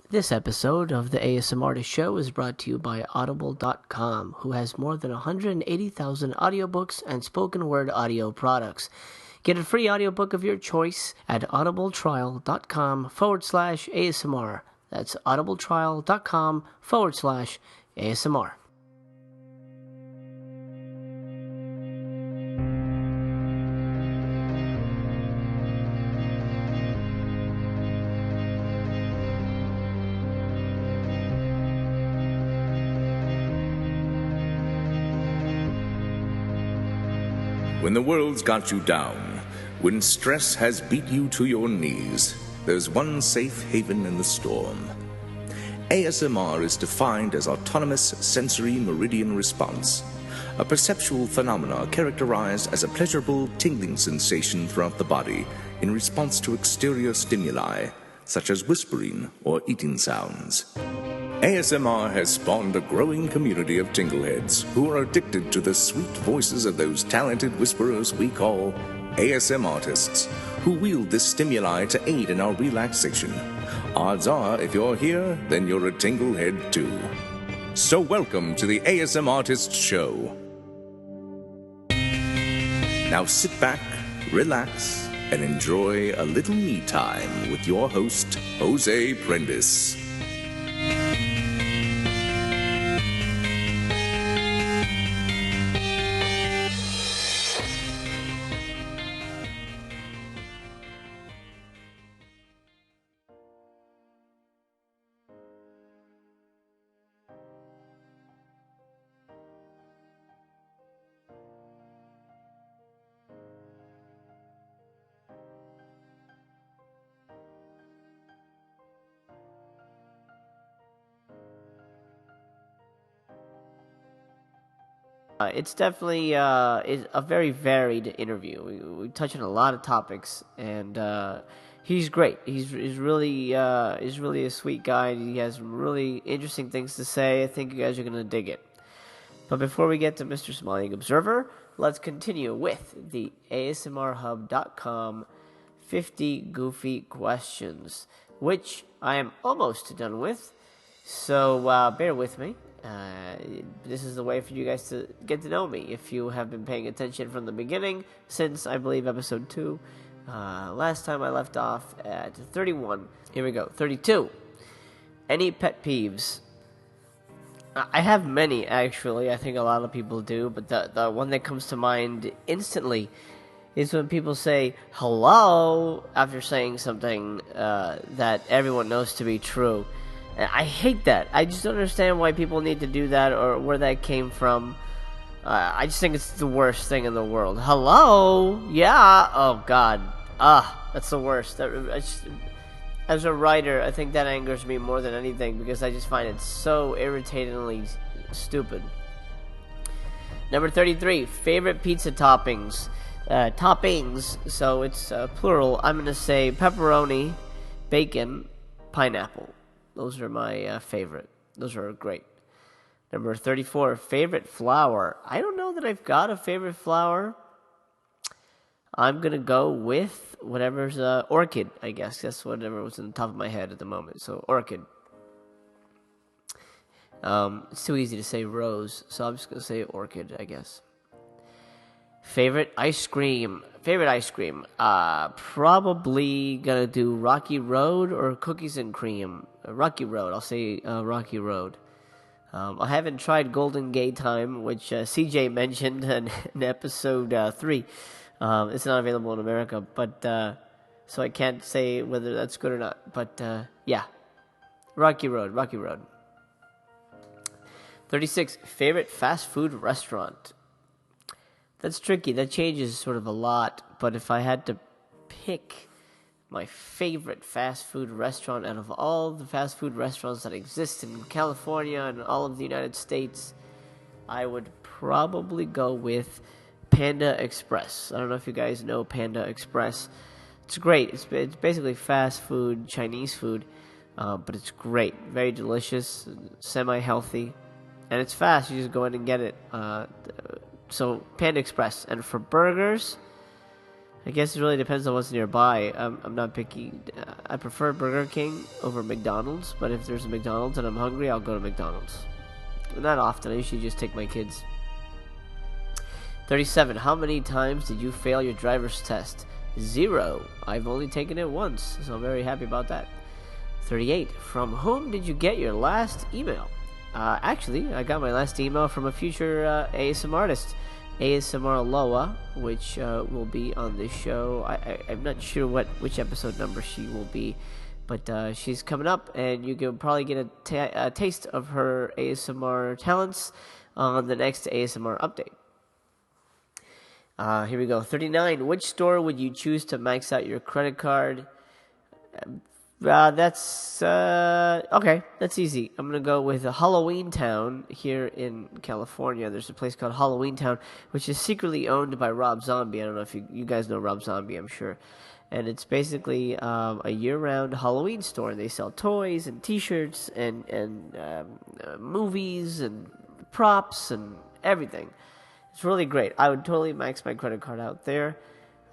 This episode of the ASMRtist Show is brought to you by Audible.com, who has more than 180,000 audiobooks and spoken word audio products. Get a free audiobook of your choice at audibletrial.com/ASMR. That's audibletrial.com/ASMR. When the world's got you down, when stress has beat you to your knees, there's one safe haven in the storm. ASMR is defined as autonomous sensory meridian response, a perceptual phenomena characterized as a pleasurable tingling sensation throughout the body in response to exterior stimuli, such as whispering or eating sounds. ASMR has spawned a growing community of tingleheads who are addicted to the sweet voices of those talented whisperers we call ASMRtists, who wield this stimuli to aid in our relaxation. Odds are, if you're here, then you're a tinglehead too. So welcome to the ASMRtist Show. Now sit back, relax, and enjoy a little me time with your host, Jose Prentice. It's definitely is a very varied interview. We touch on a lot of topics, and he's great. He's really a sweet guy. He has really interesting things to say. I think you guys are gonna dig it. But before we get to Mr. Smiling Observer, let's continue with the ASMRhub.com 50 Goofy Questions, which I am almost done with. So bear with me. This is the way for you guys to get to know me if you have been paying attention from the beginning since I believe episode 2. Last time I left off at 31. Here we go. 32. Any pet peeves? I have many, actually. I think a lot of people do, but the one that comes to mind instantly is when people say hello after saying something that everyone knows to be true. I hate that. I just don't understand why people need to do that or where that came from. I just think it's the worst thing in the world. Hello? Yeah? Oh, God. That's the worst. As a writer, I think that angers me more than anything because I just find it so irritatingly stupid. Number 33, favorite pizza toppings. Toppings, so it's plural. I'm going to say pepperoni, bacon, pineapple. Those are my favorite. Those are great. Number 34, favorite flower. I don't know that I've got a favorite flower. I'm going to go with whatever's orchid, I guess. That's whatever was on the top of my head at the moment. So orchid. It's too easy to say rose, so I'm just going to say orchid, I guess. Favorite ice cream. Probably gonna do Rocky Road or cookies and cream. Rocky Road. I'll say Rocky Road. I haven't tried Golden Gay Time, which CJ mentioned in episode 3. It's not available in America, but so I can't say whether that's good or not. But yeah, Rocky Road. 36. Favorite fast food restaurant. That's tricky. That changes sort of a lot. But if I had to pick my favorite fast food restaurant out of all the fast food restaurants that exist in California and all of the United States, I would probably go with Panda Express. I don't know if you guys know Panda Express. It's great. It's basically fast food, Chinese food, but it's great. Very delicious, semi-healthy, and it's fast. You just go in and get it. So Panda Express. And for burgers, I guess it really depends on what's nearby. I'm not picky. I prefer Burger King over McDonald's, but if there's a McDonald's and I'm hungry, I'll go to McDonald's. Not often. I usually just take my kids. 37. How many times did you fail your driver's test? 0. I've only taken it once, so I'm very happy about that. 38. From whom did you get your last email? Actually, I got my last email from a future ASMRtist, ASMR Loa, which will be on this show. I'm not sure which episode number she will be, but she's coming up, and you can probably get a taste of her ASMR talents on the next ASMR update. Here we go. 39. Which store would you choose to max out your credit card? That's okay. That's easy. I'm gonna go with Halloween Town here in California. There's a place called Halloween Town, which is secretly owned by Rob Zombie. I don't know if you guys know Rob Zombie. I'm sure, and it's basically a year-round Halloween store. They sell toys and T-shirts and movies and props and everything. It's really great. I would totally max my credit card out there.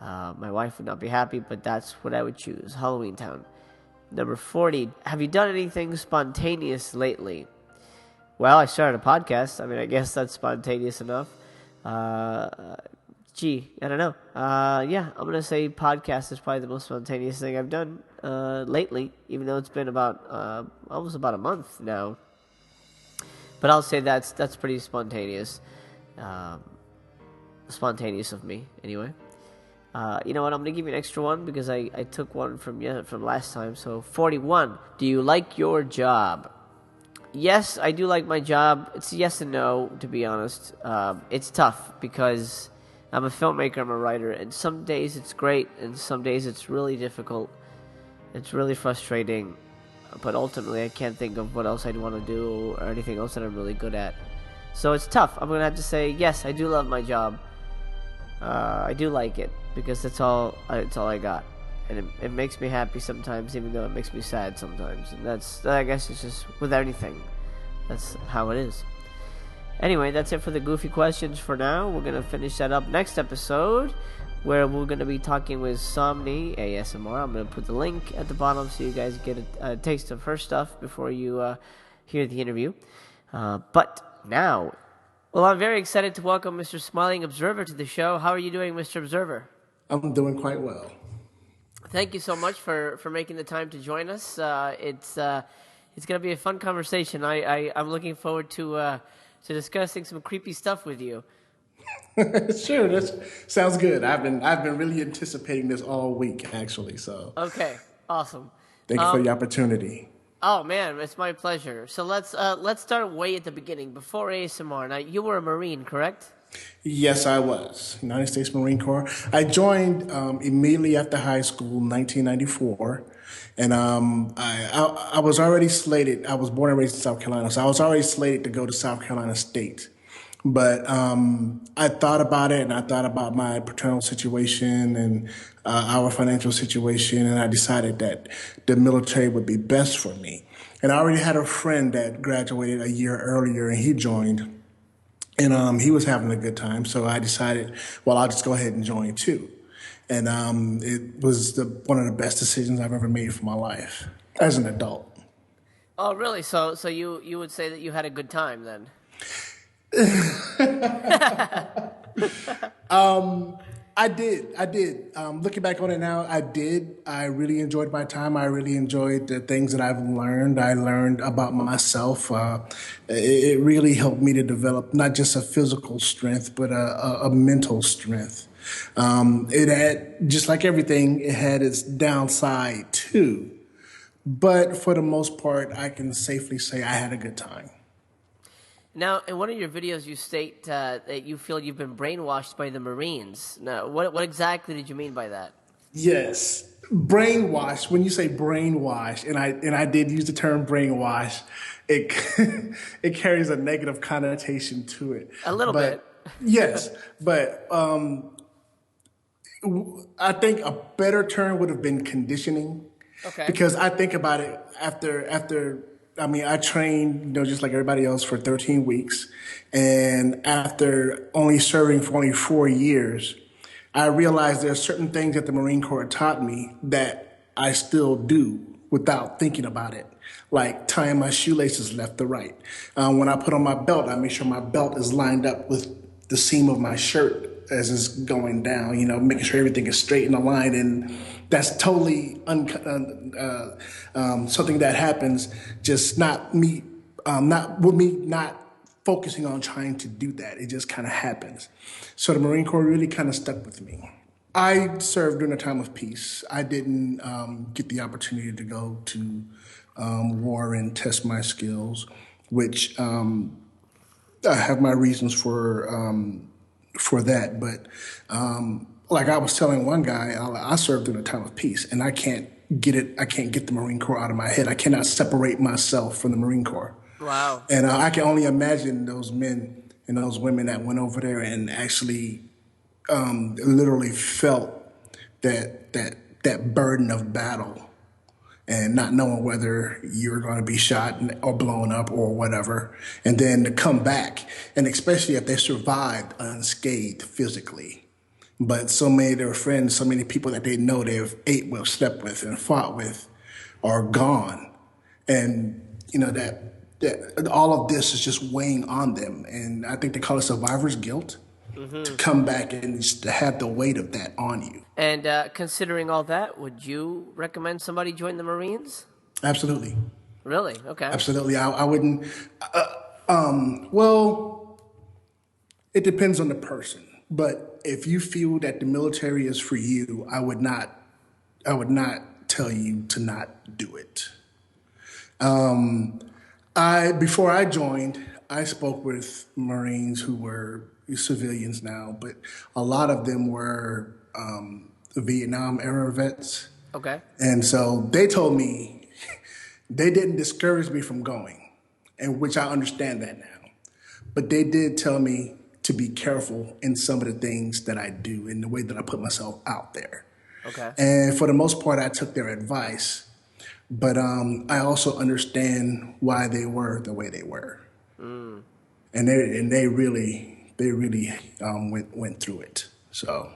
My wife would not be happy, but that's what I would choose. Halloween Town. Number 40. Have you done anything spontaneous lately? Well, I started a podcast. I mean, I guess that's spontaneous enough. I don't know. Yeah, I'm going to say podcast is probably the most spontaneous thing I've done lately, even though it's been about almost about a month now. But I'll say that's pretty spontaneous. Spontaneous of me, anyway. You know what? I'm gonna give you an extra one because I took one from last time. So 41. Do you like your job? Yes, I do like my job. It's yes and no, to be honest. It's tough because I'm a filmmaker, I'm a writer, and some days it's great, and some days it's really difficult. It's really frustrating, but ultimately I can't think of what else I'd want to do or anything else that I'm really good at. So it's tough. I'm gonna have to say yes, I do love my job. I do like it because it's all I got, and it makes me happy sometimes, even though it makes me sad sometimes. And I guess it's just with everything. That's how it is. Anyway, that's it for the goofy questions for now. We're gonna finish that up next episode, where we're gonna be talking with Somni ASMR. I'm gonna put the link at the bottom so you guys get a taste of her stuff before you hear the interview. But now. Well, I'm very excited to welcome Mr. Smiling Observer to the show. How are you doing, Mr. Observer? I'm doing quite well. Thank you so much for making the time to join us. It's going to be a fun conversation. I'm looking forward to discussing some creepy stuff with you. Sure, that sounds good. I've been really anticipating this all week, actually. So okay, awesome. Thank you for the opportunity. Oh man, it's my pleasure. So let's start way at the beginning. Before ASMR, now you were a Marine, correct? Yes, I was. United States Marine Corps. I joined immediately after high school, 1994, and I was already slated. I was born and raised in South Carolina, so I was already slated to go to South Carolina State. But I thought about it, and I thought about my paternal situation and our financial situation, and I decided that the military would be best for me. And I already had a friend that graduated a year earlier, and he joined, and he was having a good time. So I decided, well, I'll just go ahead and join too. And it was one of the best decisions I've ever made for my life as an adult. Oh, really? So you would say that you had a good time then? I did. Looking back on it now, I did. I really enjoyed my time. I really enjoyed the things that I've learned. I learned about myself. It really helped me to develop not just a physical strength, but a mental strength. It had, just like everything, it had its downside too. But for the most part, I can safely say I had a good time. Now, in one of your videos, you state that you feel you've been brainwashed by the Marines. Now, what exactly did you mean by that? Yes, brainwash. When you say brainwash, and I did use the term brainwash, it it carries a negative connotation to it. A little bit. Yes, but I think a better term would have been conditioning. Okay. Because I think about it after. I mean, I trained, just like everybody else for 13 weeks. And after only serving for only 4 years, I realized there are certain things that the Marine Corps taught me that I still do without thinking about it, like tying my shoelaces left to right. When I put on my belt, I make sure my belt is lined up with the seam of my shirt as it's going down, making sure everything is straight and aligned. And that's totally something that happens, just not me, not with me, not focusing on trying to do that. It just kind of happens. So the Marine Corps really kind of stuck with me. I served during a time of peace. I didn't get the opportunity to go to war and test my skills, which I have my reasons for that. But like I was telling one guy, I served during a time of peace, and I can't get it. I can't get the Marine Corps out of my head. I cannot separate myself from the Marine Corps. Wow. And I can only imagine those men and those women that went over there and actually literally felt that burden of battle and not knowing whether you're going to be shot or blown up or whatever, and then to come back, and especially if they survived unscathed physically. But so many of their friends, so many people that they know they've ate with, slept with, and fought with are gone. And, that all of this is just weighing on them. And I think they call it survivor's guilt, to come back and just to have the weight of that on you. And considering all that, would you recommend somebody join the Marines? Absolutely. Really? Okay. Absolutely. I wouldn't. Well, it depends on the person. But if you feel that the military is for you, I would not tell you to not do it. Before I joined, I spoke with Marines who were civilians now, but a lot of them were Vietnam era vets. Okay. And so they told me they didn't discourage me from going, and which I understand that now. But they did tell me to be careful in some of the things that I do and the way that I put myself out there. Okay. And for the most part, I took their advice. But I also understand why they were the way they were. And they really went through it. So,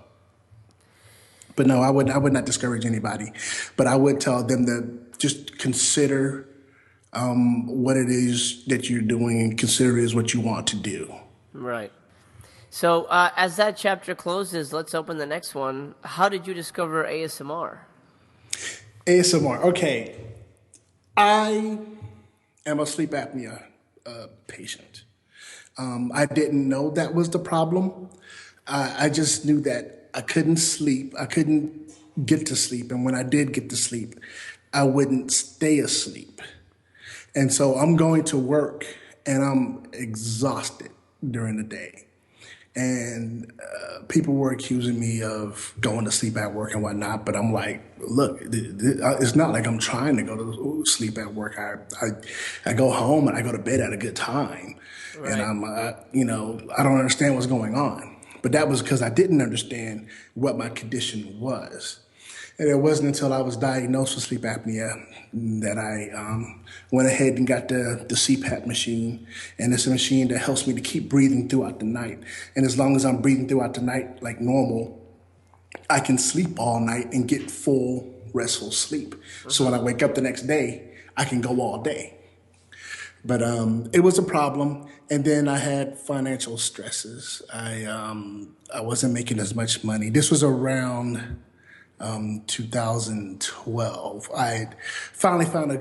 but no, I would not discourage anybody. But I would tell them to just consider what it is that you're doing and consider it as what you want to do. Right. So as that chapter closes, let's open the next one. How did you discover ASMR? ASMR. Okay. I am a sleep apnea patient. I didn't know that was the problem. I just knew that I couldn't sleep. I couldn't get to sleep. And when I did get to sleep, I wouldn't stay asleep. And so I'm going to work and I'm exhausted during the day. And people were accusing me of going to sleep at work and whatnot. But I'm like, look, it's not like I'm trying to go to sleep at work. I go home and I go to bed at a good time. Right. And I don't understand what's going on. But that was because I didn't understand what my condition was. And it wasn't until I was diagnosed with sleep apnea that I went ahead and got the CPAP machine. And it's a machine that helps me to keep breathing throughout the night. And as long as I'm breathing throughout the night like normal, I can sleep all night and get full, restful sleep. So when I wake up the next day, I can go all day. But it was a problem. And then I had financial stresses. I wasn't making as much money. This was around 2012. I finally found a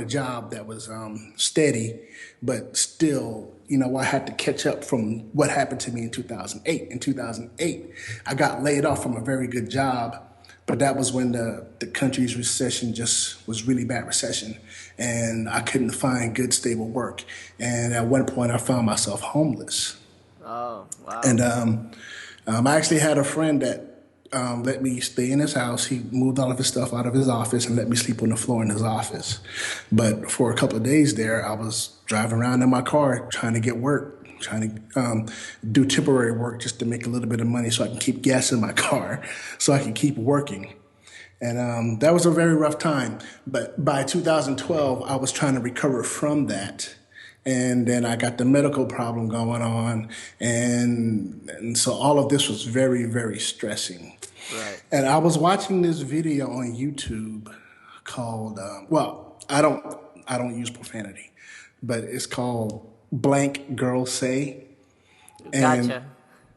job that was steady, but still, I had to catch up from what happened to me in 2008. In 2008, I got laid off from a very good job, but that was when the country's recession just was really bad recession, and I couldn't find good, stable work. And at one point, I found myself homeless. Oh, wow. And I actually had a friend that let me stay in his house. He moved all of his stuff out of his office and let me sleep on the floor in his office. But for a couple of days there, I was driving around in my car trying to get work, trying to do temporary work just to make a little bit of money so I can keep gas in my car, so I can keep working. And that was a very rough time. But by 2012, I was trying to recover from that. And then I got the medical problem going on. And so all of this was very, very stressing. Right. And I was watching this video on YouTube called, I don't use profanity, but it's called Blank Girl Say. And Gotcha.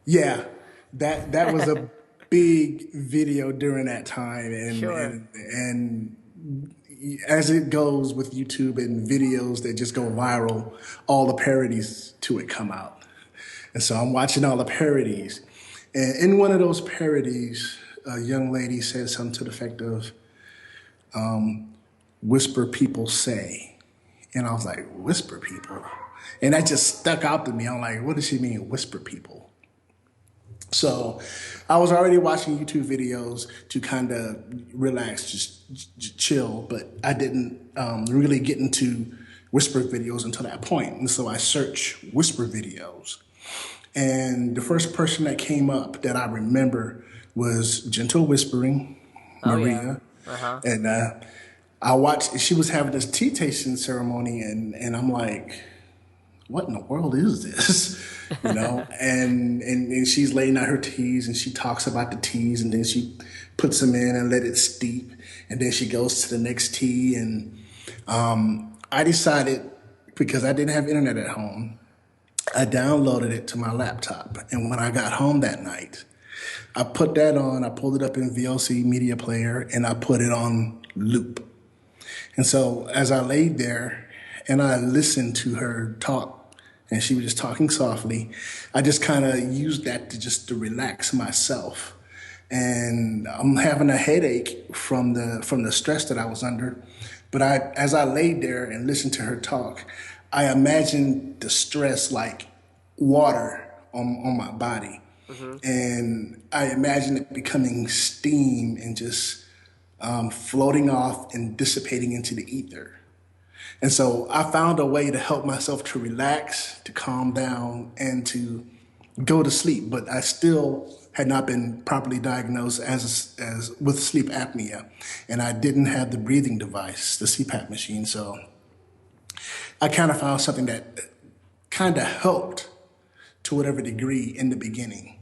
yeah, that was a big video during that time. Sure. And as it goes with YouTube and videos that just go viral, all the parodies to it come out. And so I'm watching all the parodies. And in one of those parodies, a young lady said something to the effect of, whisper people say. And I was like, whisper people? And that just stuck out to me. I'm like, what does she mean, whisper people? So I was already watching YouTube videos to kind of relax, just chill, but I didn't really get into whisper videos until that point. And so I searched whisper videos. And the first person that came up that I remember was Gentle Whispering, Oh yeah. Maria. Uh-huh. And I watched, she was having this tea tasting ceremony, and I'm like, what in the world is this? You know, and she's laying out her teas and she talks about the teas and then she puts them in and let it steep. And then she goes to the next tea. And I decided, because I didn't have internet at home, I downloaded it to my laptop. And when I got home that night, I put that on, I pulled it up in VLC Media Player, and I put it on loop. And so as I laid there and I listened to her talk, and she was just talking softly, I just kind of used that to relax myself. And I'm having a headache from the stress that I was under. But as I laid there and listened to her talk, I imagined the stress like water on my body. Mm-hmm. And I imagined it becoming steam and just floating off and dissipating into the ether. And so I found a way to help myself to relax, to calm down, and to go to sleep. But I still had not been properly diagnosed as with sleep apnea, and I didn't have the breathing device, the CPAP machine. So I kind of found something that kind of helped to whatever degree in the beginning.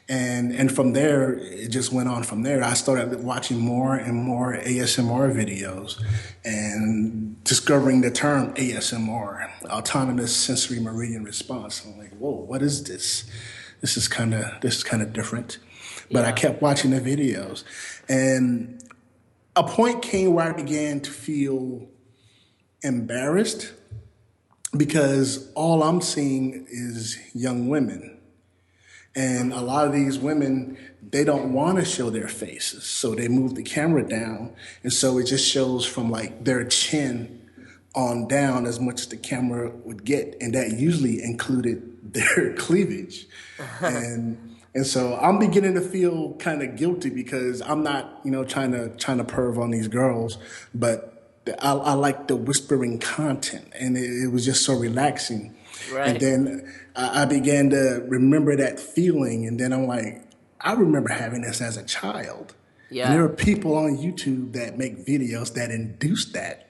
And from there, it just went on from there. I started watching more and more ASMR videos and discovering the term ASMR, Autonomous Sensory Meridian Response. I'm like, whoa, what is this? This is kind of different. But I Yeah. kept watching the videos. And a point came where I began to feel embarrassed because all I'm seeing is young women. And a lot of these women, they don't want to show their faces. So they move the camera down. And so it just shows from like their chin on down as much as the camera would get. And that usually included their cleavage. And so I'm beginning to feel kind of guilty because I'm not, trying to perv on these girls, but I like the whispering content, and it was just so relaxing. And Right. then I began to remember that feeling, and then I'm like, I remember having this as a child. And there Yeah. are people on YouTube that make videos that induce that.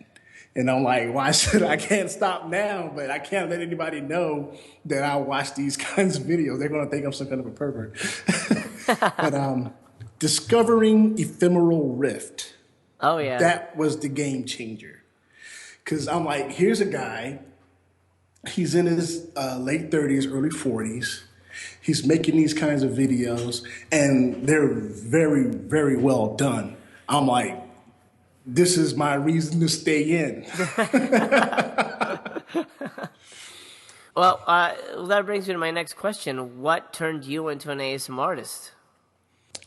And I'm like, why should I can't stop now, but I can't let anybody know that I watch these kinds of videos. They're gonna think I'm some kind of a pervert. But discovering ephemeral rift, Oh yeah. that was the game changer. Cause I'm like, here's a guy, he's in his late 30s, early 40s. He's making these kinds of videos and they're very, very well done. I'm like, this is my reason to stay in. Well, that brings me to my next question. What turned you into an ASM artist?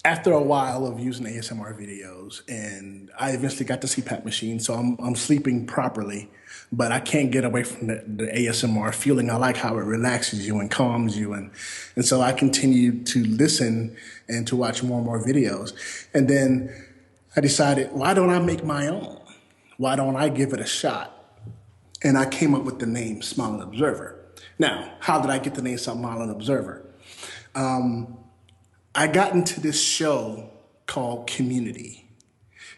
After a while of using ASMR videos, and I eventually got the CPAP machine, so I'm sleeping properly, but I can't get away from the ASMR feeling. I like how it relaxes you and calms you, and so I continued to listen and to watch more and more videos. And then I decided, why don't I make my own? Why don't I give it a shot? And I came up with the name Smiling Observer. Now, how did I get the name Smiling Observer? I got into this show called Community.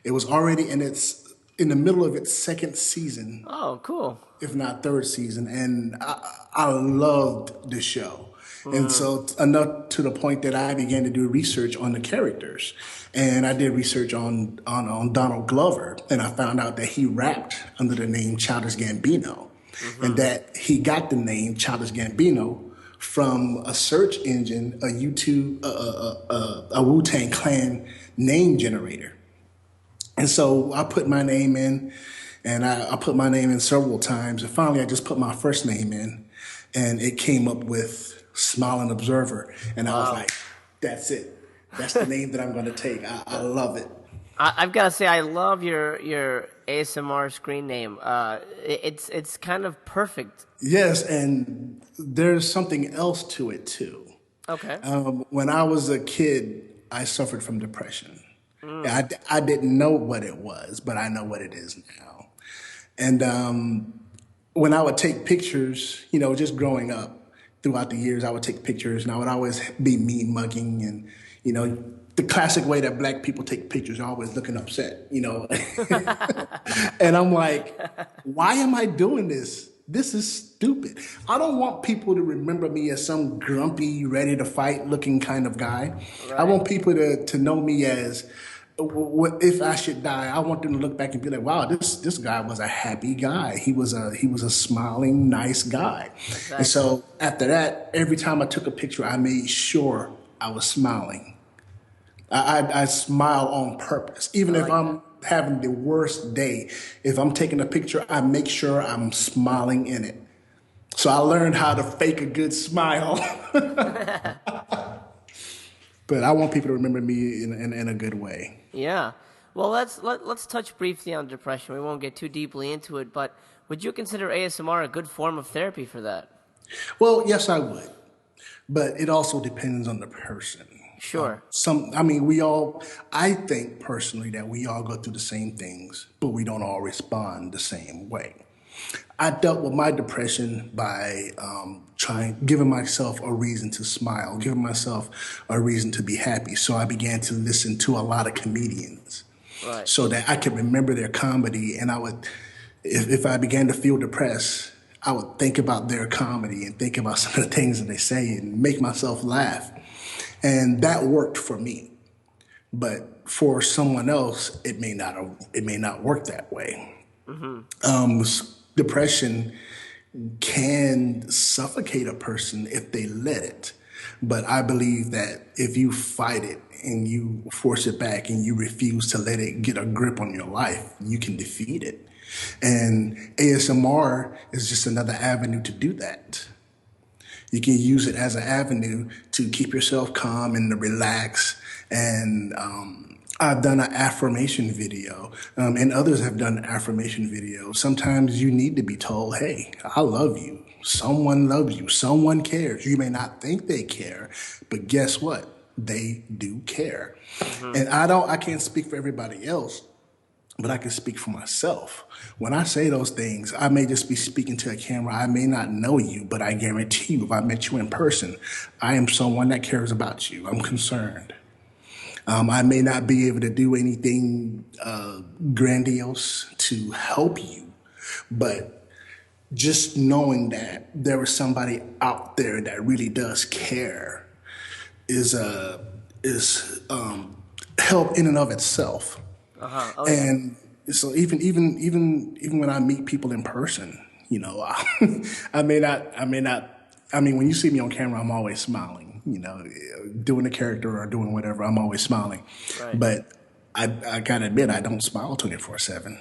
It was already in the middle of its second season, Oh, cool. if not third season, and I loved the show. And so enough to the point that I began to do research on the characters. And I did research on Donald Glover, and I found out that he rapped under the name Childish Gambino, and Mm-hmm. that he got the name Childish Gambino from a search engine, a YouTube, a Wu-Tang Clan name generator. And so I put my name in, and I put my name in several times. And finally, I just put my first name in, and it came up with Smiling Observer. And I was Wow. like, that's it. That's the name that I'm going to take. I love it. I've got to say, I love your ASMR screen name. It's kind of perfect. Yes, and there's something else to it too. Okay. When I was a kid, I suffered from depression. Mm. I didn't know what it was, but I know what it is now. And when I would take pictures, just growing up throughout the years, I would take pictures and I would always be mean mugging and, the classic way that black people take pictures, always looking upset. And I'm like, why am I doing this? This is stupid. I don't want people to remember me as some grumpy, ready to fight looking kind of guy. I Right. want people to know me as if I should die, I want them to look back and be like, "Wow, this guy was a happy guy. He was a smiling, nice guy." And Exactly. so after that, every time I took a picture, I made sure I was smiling. I smile on purpose, even I if like that. I'm having the worst day. If I'm taking a picture, I make sure I'm smiling in it. So I learned how to fake a good smile, but I want people to remember me in a good way. Yeah. Well, let's touch briefly on depression. We won't get too deeply into it, but would you consider ASMR a good form of therapy for that? Well, yes, I would, but it also depends on the person. Sure. I think personally that we all go through the same things, but we don't all respond the same way. I dealt with my depression by giving myself a reason to smile, giving myself a reason to be happy. So I began to listen to a lot of comedians Right. so that I could remember their comedy. And if I began to feel depressed, I would think about their comedy and think about some of the things that they say and make myself laugh. And that worked for me. But for someone else, it may not work that way. Mm-hmm. Depression can suffocate a person if they let it. But I believe that if you fight it and you force it back and you refuse to let it get a grip on your life, you can defeat it. And ASMR is just another avenue to do that. You can use it as an avenue to keep yourself calm and to relax. And I've done an affirmation video, and others have done affirmation videos. Sometimes you need to be told, hey, I love you. Someone loves you. Someone cares. You may not think they care, but guess what? They do care. Mm-hmm. And I can't speak for everybody else, but I can speak for myself. When I say those things, I may just be speaking to a camera. I may not know you, but I guarantee you, if I met you in person, I am someone that cares about you. I'm concerned. I may not be able to do anything grandiose to help you, but just knowing that there is somebody out there that really does care is help in and of itself. Uh-huh. Oh yeah. And so even when I meet people in person, I may not, I mean, when you see me on camera, I'm always smiling, doing a character or doing whatever, I'm always smiling. Right. But I gotta admit, I don't smile 24/7.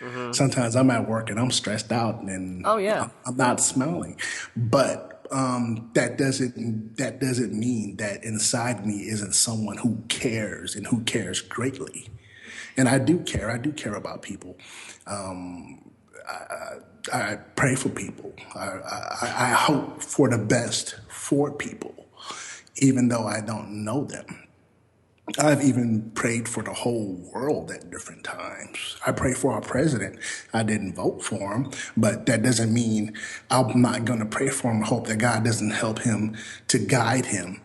Mm-hmm. Sometimes I'm at work and I'm stressed out and Oh yeah. I'm not smiling. But that doesn't mean that inside me isn't someone who cares and who cares greatly. And I do care. I do care about people. I pray for people. I hope for the best for people, even though I don't know them. I've even prayed for the whole world at different times. I pray for our president. I didn't vote for him, but that doesn't mean I'm not going to pray for him and hope that God doesn't help him to guide him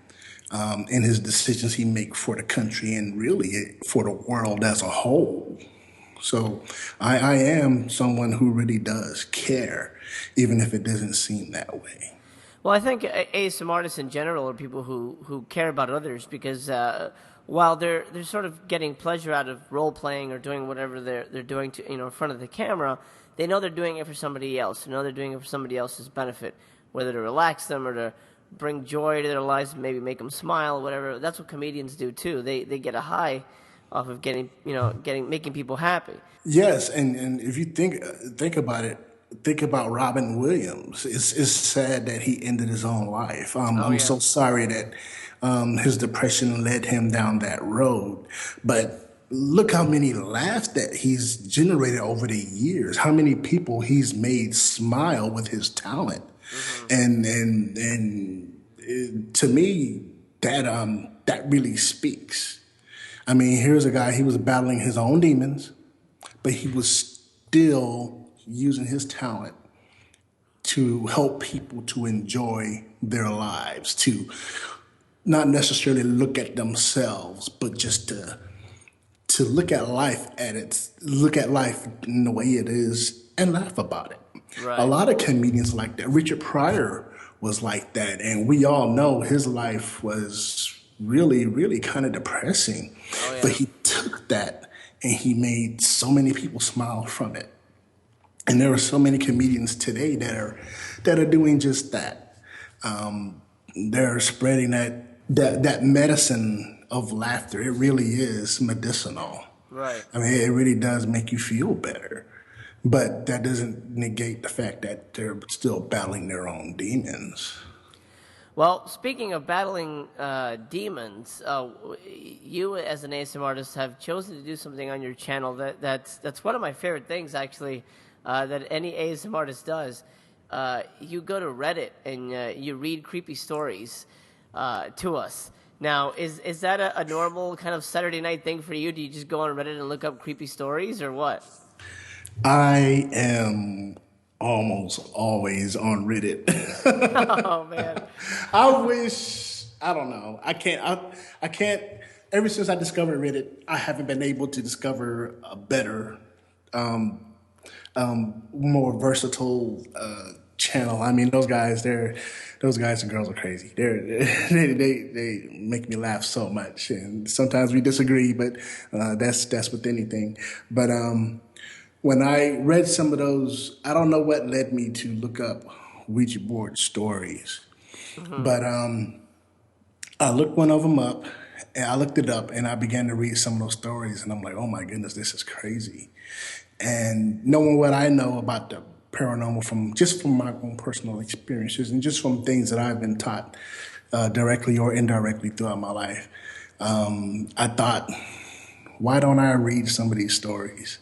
in his decisions he make for the country and really for the world as a whole. So I am someone who really does care, even if it doesn't seem that way. Well, I think ASM artists in general are people who care about others because while they're sort of getting pleasure out of role playing or doing whatever they're doing to in front of the camera, they know they're doing it for somebody else. They know they're doing it for somebody else's benefit, whether to relax them or to bring joy to their lives, maybe make them smile, whatever. That's what comedians do too. They get a high off of getting making people happy. Yes, and if you think about it, think about Robin Williams. It's sad that he ended his own life. Oh I'm yeah. so sorry that his depression led him down that road. But look how many laughs that he's generated over the years. How many people he's made smile with his talent, Mm-hmm. to me that really speaks. I mean, here's a guy. He was battling his own demons, but he was still using his talent to help people to enjoy their lives, to not necessarily look at themselves, but just to look at life in the way it is and laugh about it. A Right. lot of comedians like that. Richard Pryor was like that, and we all know his life was really, really kind of depressing. Oh But yeah. he took that and he made so many people smile from it. And there are so many comedians today that are doing just that. They're spreading that medicine of laughter. It really is medicinal. Right. I mean, it really does make you feel better. But that doesn't negate the fact that they're still battling their own demons. Well, speaking of battling demons, you as an ASM artist have chosen to do something on your channel that's one of my favorite things actually that any ASM artist does. You go to Reddit and you read creepy stories to us. Now, is that a normal kind of Saturday night thing for you? Do you just go on Reddit and look up creepy stories, or what? I am almost always on Reddit. Oh man. I wish, I don't know. I can't, ever since I discovered Reddit, I haven't been able to discover a better, more versatile channel. I mean, those guys and girls are crazy. They make me laugh so much, and sometimes we disagree, but that's with anything. But when I read some of those, I don't know what led me to look up Ouija board stories, Mm-hmm. but I looked one of them up, and I looked it up, and I began to read some of those stories, and I'm like, oh my goodness, this is crazy. And knowing what I know about the paranormal from my own personal experiences and just from things that I've been taught directly or indirectly throughout my life, I thought, why don't I read some of these stories?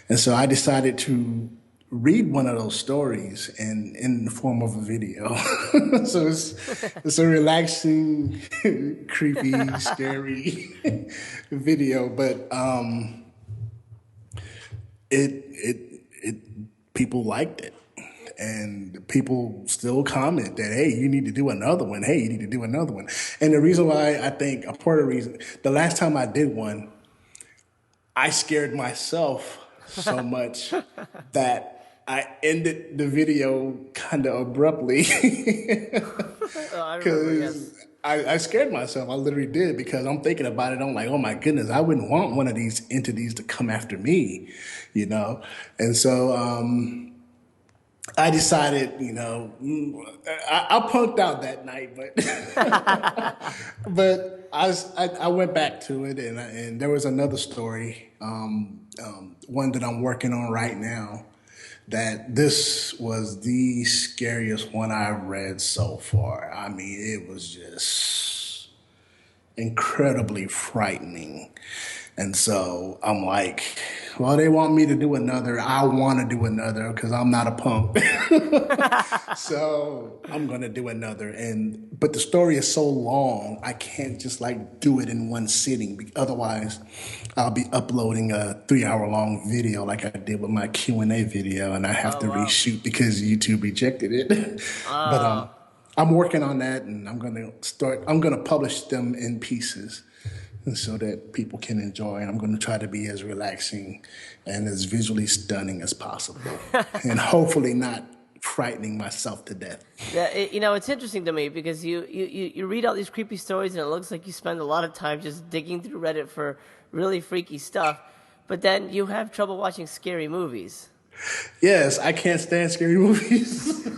And so I decided to read one of those stories in the form of a video. So it's a relaxing, creepy, scary video, but it people liked it. And people still comment that, hey, you need to do another one. Hey, you need to do another one. And the reason why I think a part of the reason, the last time I did one, I scared myself so much that I ended the video kind of abruptly Oh, I remember. Yes. because I scared myself. I literally did because I'm thinking about it. I'm like, oh my goodness, I wouldn't want one of these entities to come after me, you know? And so I decided, I punked out that night, but but I went back to it, and there was another story, one that I'm working on right now. That this was the scariest one I've read so far. I mean, it was just incredibly frightening. And so I'm like, well, they want me to do another. I want to do another because I'm not a punk. So I'm gonna do another. But the story is so long, I can't just like do it in one sitting. Otherwise, I'll be uploading a 3 hour long video like I did with my Q&A video, and I have Oh to wow. reshoot because YouTube rejected it. But Oh. I'm working on that, and I'm gonna publish them in pieces so that people can enjoy. And I'm going to try to be as relaxing and as visually stunning as possible, and hopefully not frightening myself to death. It's interesting to me because you read all these creepy stories and it looks like you spend a lot of time just digging through Reddit for really freaky stuff, but then you have trouble watching scary movies. Yes, I can't stand scary movies.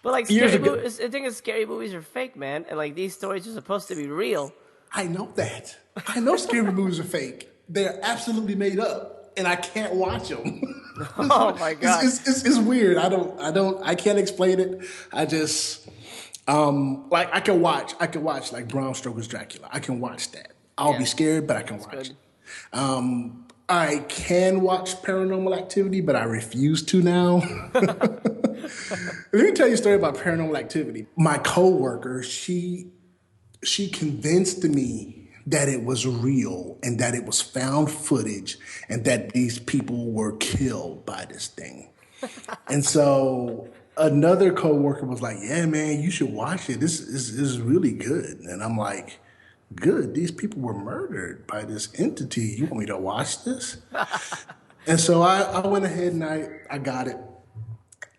But like Years scary ago, movies, the thing is, scary movies are fake, man, and like these stories are supposed to be real. I know that. I know scary movies are fake. They're absolutely made up, and I can't watch them. Oh my god! It's weird. I can't explain it. I just, like I can watch like Bram Stoker's Dracula. I can watch that. I'll be Yeah, scared, but I can that's watch good. it. I can watch Paranormal Activity, but I refuse to now. Let me tell you a story about Paranormal Activity. My coworker, she convinced me that it was real and that it was found footage and that these people were killed by this thing. And so another coworker was like, "Yeah, man, you should watch it. This is really good." And I'm like, "Good. These people were murdered by this entity. You want me to watch this?" And so I went ahead and I got it.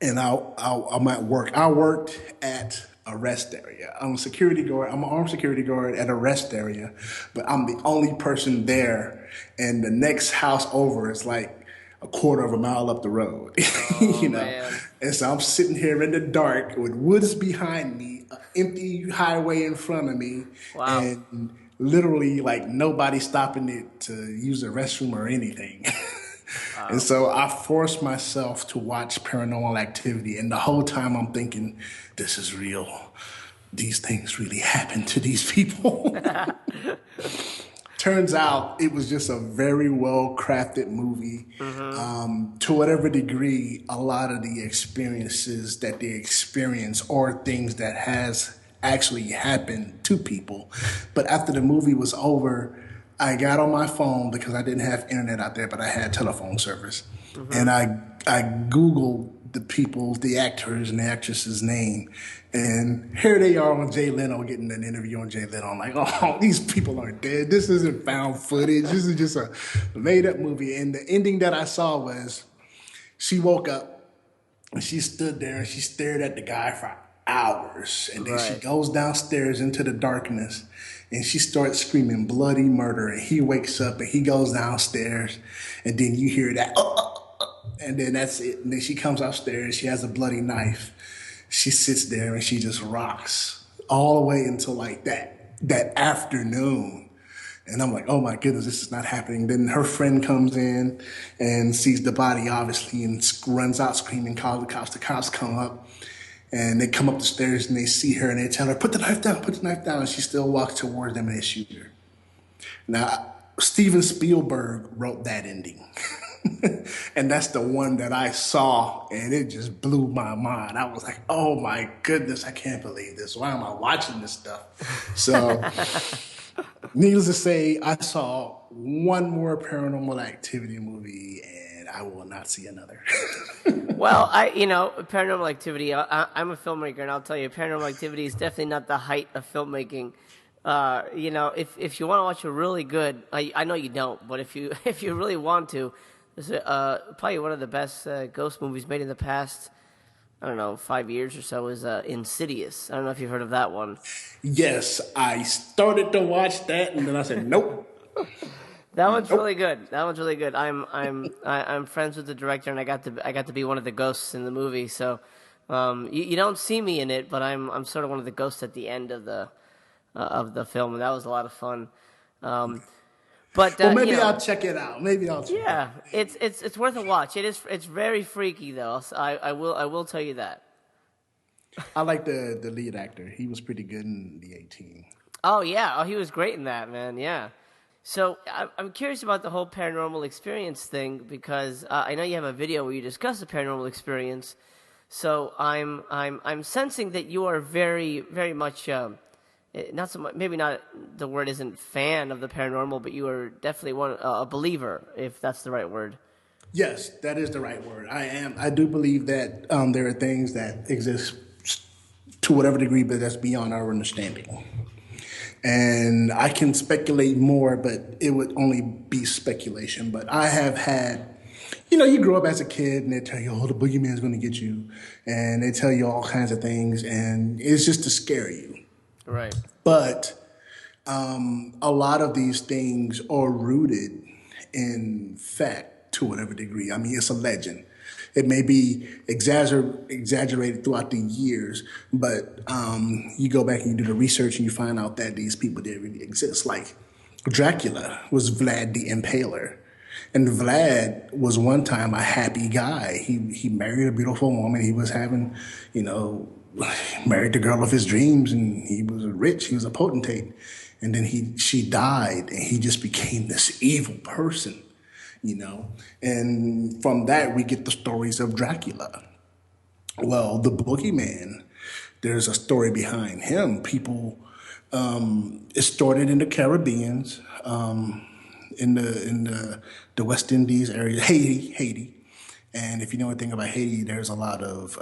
And I'm at work. I worked at a rest area. I'm a security guard. I'm an armed security guard at a rest area, but I'm the only person there. And the next house over is like a quarter of a mile up the road, Oh you know. man! And so I'm sitting here in the dark with woods behind me, an empty highway in front of me, Wow. and literally like nobody stopping it to use the restroom or anything. And so I forced myself to watch Paranormal Activity, and the whole time I'm thinking, this is real. These things really happen to these people. Turns out it was just a very well crafted movie. To whatever degree, a lot of the experiences that they experience are things that has actually happened to people. But after the movie was over, I got on my phone because I didn't have internet out there, but I had telephone service. And I Googled the people, the actors and the actresses' name. And here they are on Jay Leno getting an interview on Jay Leno. I'm like, oh, these people are dead. This isn't found footage. This is just a made up movie. And the ending that I saw was she woke up and she stood there and she stared at the guy for hours. And then she Right. goes downstairs into the darkness and she starts screaming bloody murder. And he wakes up and he goes downstairs. And then you hear that, and then that's it. And then she comes upstairs. She has a bloody knife. She sits there and she just rocks all the way until like that afternoon. And I'm like, oh my goodness, this is not happening. Then her friend comes in and sees the body, obviously, and runs out screaming, calls the cops. The cops come up and they come up the stairs and they see her and they tell her, put the knife down, put the knife down. And she still walks towards them and they shoot her. Now, Steven Spielberg wrote that ending. And that's the one that I saw, and it just blew my mind. I was like, oh my goodness, I can't believe this. Why am I watching this stuff? So, needless to say, I saw one more Paranormal Activity movie, and I will not see another. Well, Paranormal Activity. I'm a filmmaker, and I'll tell you, Paranormal Activity is definitely not the height of filmmaking. If you want to watch a really good, I know you don't, but if you if you really want to, this is probably one of the best ghost movies made in the past, I don't know, 5 years or so, is Insidious. I don't know if you've heard of that one. Yes, I started to watch that, and then I said, nope, That one's nope. really good. That one's really good. I'm friends with the director, and I got to be one of the ghosts in the movie. So, you don't see me in it, but I'm sort of one of the ghosts at the end of the film, and that was a lot of fun. But Well, maybe I'll check it out. Maybe I'll check it out. yeah, it's worth a watch. It's very freaky though. So I will tell you that. I like the lead actor. He was pretty good in the 18. Oh yeah, oh he was great in that, man. Yeah. So I'm curious about the whole paranormal experience thing because I know you have a video where you discuss the paranormal experience. So I'm sensing that you are very very much not so much, maybe not, the word isn't fan of the paranormal, but you are definitely a believer, if that's the right word. Yes, that is the right word. I am. I do believe that there are things that exist to whatever degree, but that's beyond our understanding. And I can speculate more, but it would only be speculation. But I have had You grow up as a kid and they tell you, oh, the boogeyman's going to get you. And they tell you all kinds of things. And it's just to scare you. Right. But a lot of these things are rooted in fact to whatever degree. I mean, it's a legend. It may be exaggerated throughout the years, but you go back and you do the research and you find out that these people did really exist. Like Dracula was Vlad the Impaler. And Vlad was one time a happy guy. He married a beautiful woman. He was having, you know, married the girl of his dreams, and he was rich. He was a potentate. And then she died, and he just became this evil person, And from that, we get the stories of Dracula. Well, the boogeyman, there's a story behind him. It started in the Caribbean, in the West Indies area, Haiti. And if you know anything about Haiti, there's a lot of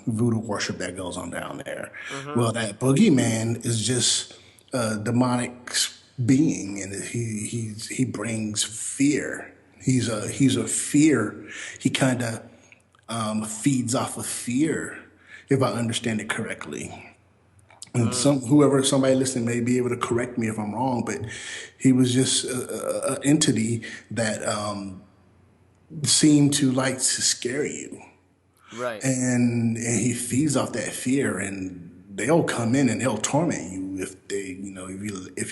voodoo worship that goes on down there. Well, that boogeyman is just a demonic being, and he brings fear. He's a fear. He kind of feeds off of fear, if I understand it correctly. And somebody listening may be able to correct me if I'm wrong, but he was just an entity that seemed to like to scare you, Right. and he feeds off that fear, and they'll come in and they'll torment you if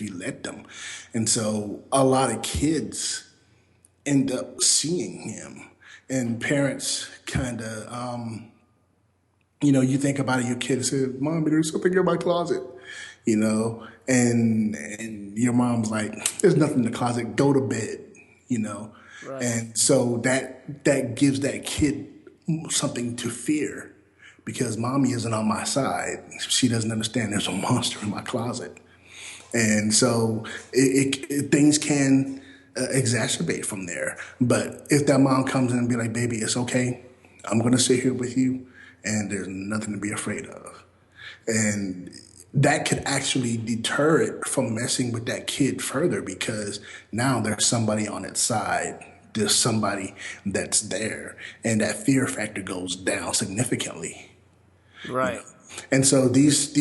you let them. And so a lot of kids end up seeing him, and parents kind of you think about it, your kid says, "Mommy, there's something in my closet," and your mom's like, "There's nothing in the closet. Go to bed," you know, Right. and so that gives that kid something to fear because mommy isn't on my side. She doesn't understand there's a monster in my closet, and so things can exacerbate from there. But if that mom comes in and be like, "Baby, it's okay. I'm going to sit here with you, and there's nothing to be afraid of," and that could actually deter it from messing with that kid further because now there's somebody on its side. There's somebody that's there, and that fear factor goes down significantly. You know, Right. and so these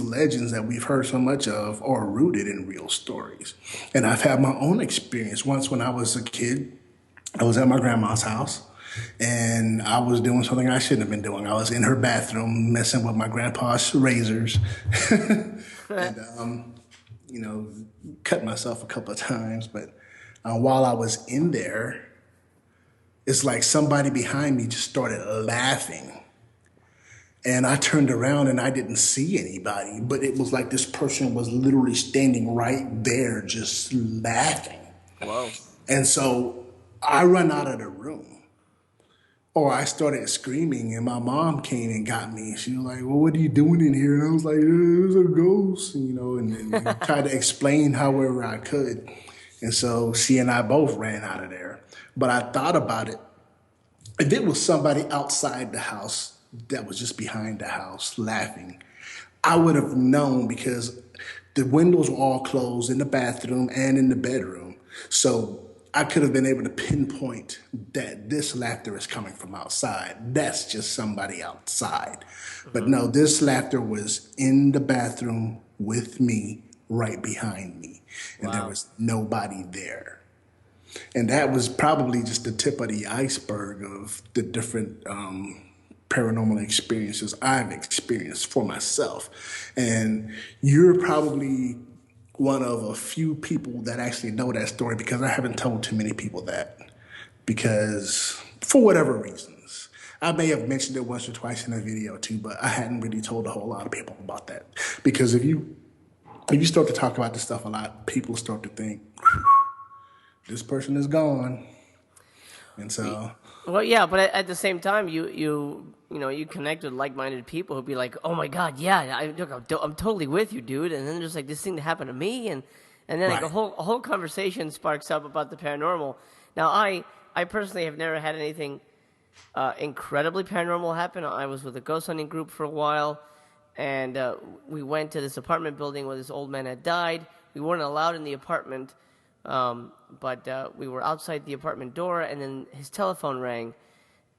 legends that we've heard so much of, are rooted in real stories. And I've had my own experience. Once, when I was a kid, I was at my grandma's house, and I was doing something I shouldn't have been doing. I was in her bathroom messing with my grandpa's razors, and you know, cut myself a couple of times. But while I was in there, it's like somebody behind me just started laughing. And I turned around and I didn't see anybody, but it was like this person was literally standing right there just laughing. Whoa. And so I run out of the room, or I started screaming, and my mom came and got me. She was like, "Well, what are you doing in here?" And I was like, "There's a ghost," and tried to explain however I could. And so she and I both ran out of there. But I thought about it. If it was somebody outside the house that was just behind the house laughing, I would have known because the windows were all closed in the bathroom and in the bedroom. So I could have been able to pinpoint that this laughter is coming from outside. That's just somebody outside. But no, this laughter was in the bathroom with me, right behind me. And there Wow. was nobody there. And that was probably just the tip of the iceberg of the different paranormal experiences I've experienced for myself. And you're probably one of a few people that actually know that story because I haven't told too many people that. Because for whatever reasons, I may have mentioned it once or twice in a video too, but I hadn't really told a whole lot of people about that. Because if you start to talk about this stuff a lot, people start to think, this person is gone. And so, Well, yeah, but at the same time, you connect with like-minded people who'd be like, "Oh my God, yeah, I'm totally with you, dude." And then there's like this thing that happened to me, and then like right. a whole conversation sparks up about the paranormal. Now, I personally have never had anything incredibly paranormal happen. I was with a ghost hunting group for a while, and we went to this apartment building where this old man had died. We weren't allowed in the apartment, But we were outside the apartment door, and then his telephone rang,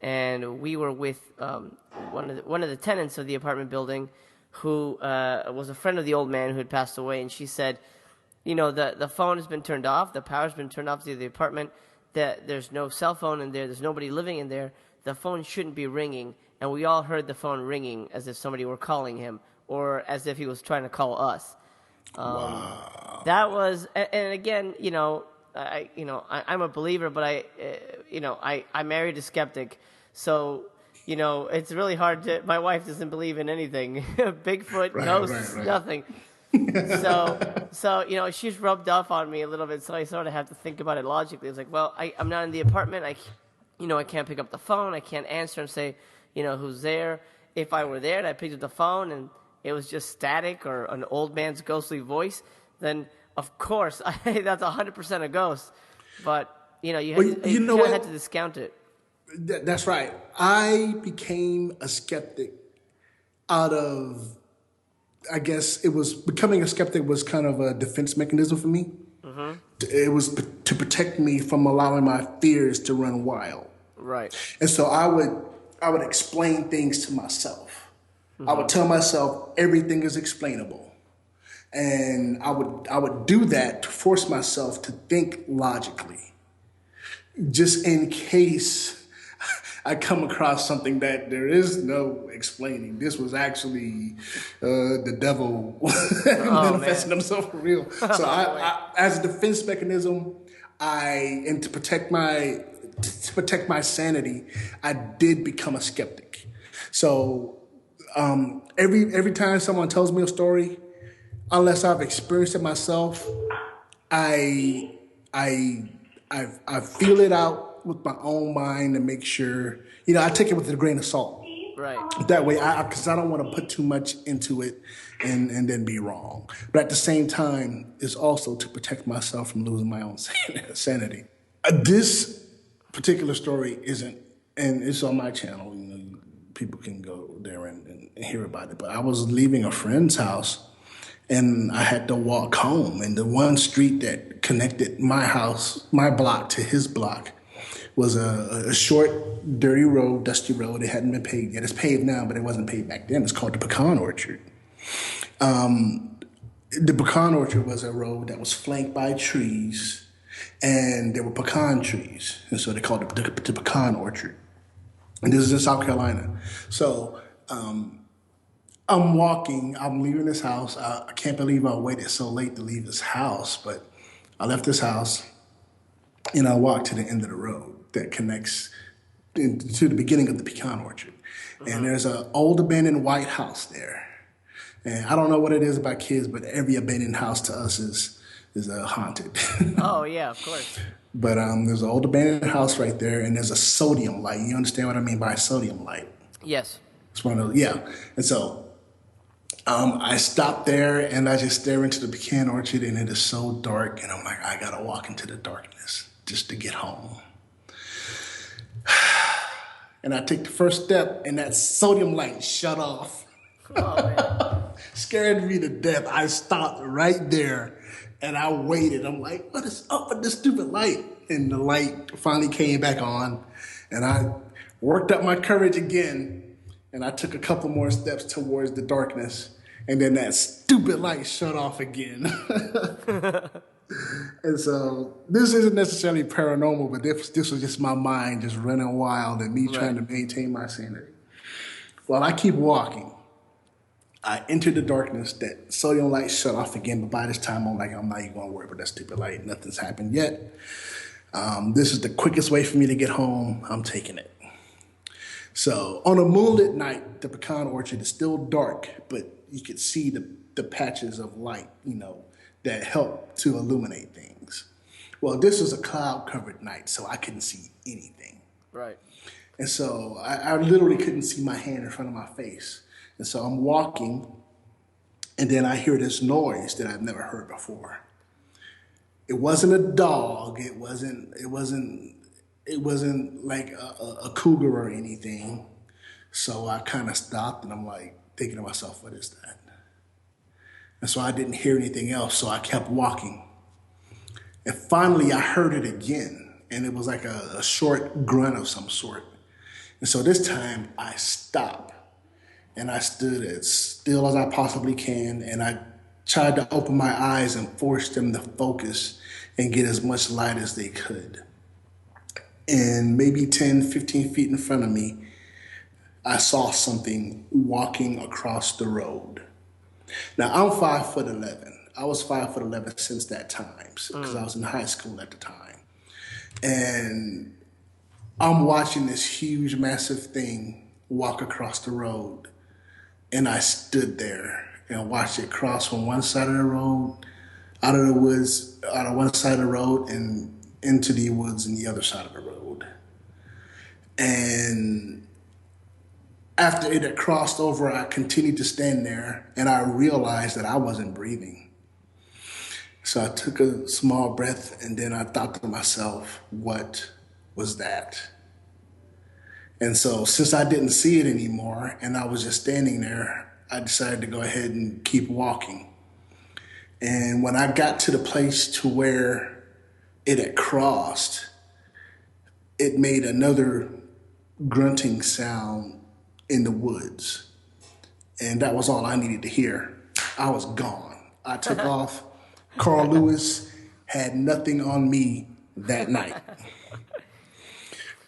and we were with one of the tenants of the apartment building, who was a friend of the old man who had passed away, and she said, the phone has been turned off, the power's been turned off to the apartment, that there's no cell phone in there, there's nobody living in there, the phone shouldn't be ringing, and we all heard the phone ringing as if somebody were calling him, or as if he was trying to call us. Wow. That was, and again, I'm a believer, but I married a skeptic, so it's really hard to. My wife doesn't believe in anything, Bigfoot, ghosts, Right. nothing. So she's rubbed off on me a little bit, so I sort of have to think about it logically. It's like, well, I'm not in the apartment. I can't pick up the phone. I can't answer and say, who's there. If I were there and I picked up the phone and it was just static or an old man's ghostly voice, then of course that's 100% a ghost. But you kind of had to discount it. That's right. I became a skeptic out of, I guess it was becoming a skeptic was kind of a defense mechanism for me. Mm-hmm. It was to protect me from allowing my fears to run wild. Right. And so I would explain things to myself. Mm-hmm. I would tell myself everything is explainable. And I would do that to force myself to think logically, just in case I come across something that there is no explaining. This was actually the devil manifesting himself for real. So I, as a defense mechanism, and to protect my sanity, I did become a skeptic. So every time someone tells me a story, unless I've experienced it myself, I feel it out with my own mind to make sure, I take it with a grain of salt. Right. That way, because I don't want to put too much into it and then be wrong. But at the same time, it's also to protect myself from losing my own sanity. This particular story isn't, and it's on my channel. People can go there and hear about it. But I was leaving a friend's house, and I had to walk home. And the one street that connected my block to his block, was a short, dirty road, dusty road. It hadn't been paved yet. It's paved now, but it wasn't paved back then. It's called the Pecan Orchard. The Pecan Orchard was a road that was flanked by trees, and there were pecan trees. And so they called it the Pecan Orchard. And this is in South Carolina. So I'm walking. I'm leaving this house. I can't believe I waited so late to leave this house, but I left this house, and I walked to the end of the road that connects to the beginning of the pecan orchard. Uh-huh. And there's an old abandoned white house there. And I don't know what it is about kids, but every abandoned house to us is haunted. Oh, yeah, of course. But there's an old abandoned house right there, and there's a sodium light. You understand what I mean by sodium light? Yes. It's one of those, yeah. And so I stopped there, and I just stare into the pecan orchard, and it is so dark, and I'm like, I gotta walk into the darkness just to get home. And I take the first step, and that sodium light shut off. Oh, man. Scared me to death. I stopped right there, and I waited. I'm like, what is up with this stupid light? And the light finally came back on, and I worked up my courage again, and I took a couple more steps towards the darkness, and then that stupid light shut off again. And so this isn't necessarily paranormal, but this was just my mind just running wild and me trying to maintain my sanity. While I keep walking, I enter the darkness. That sodium light shut off again, but by this time I'm not even going to worry about that stupid light. Nothing's happened yet. This is the quickest way for me to get home. I'm taking it. So on a moonlit night, the pecan orchard is still dark, but you could see the patches of light, that help to illuminate things. Well, this was a cloud-covered night, so I couldn't see anything. Right. And so I literally couldn't see my hand in front of my face. And so I'm walking, and then I hear this noise that I've never heard before. It wasn't a dog. It wasn't like a cougar or anything. So I kind of stopped, and I'm like thinking to myself, what is that? And so I didn't hear anything else, so I kept walking. And finally, I heard it again, and it was like a short grunt of some sort. And so this time, I stopped, and I stood as still as I possibly can, and I tried to open my eyes and force them to focus and get as much light as they could. And maybe 10, 15 feet in front of me, I saw something walking across the road. Now I'm 5'11". I was 5'11" since that time because I was in high school at the time. And I'm watching this huge, massive thing walk across the road. And I stood there and watched it cross from one side of the road, out of the woods, out of one side of the road, and into the woods on the other side of the road. And after it had crossed over, I continued to stand there, and I realized that I wasn't breathing. So I took a small breath, and then I thought to myself, what was that? And so since I didn't see it anymore, and I was just standing there, I decided to go ahead and keep walking. And when I got to the place to where it had crossed, it made another grunting sound in the woods. And that was all I needed to hear. I was gone. I took off. Carl Lewis had nothing on me that night.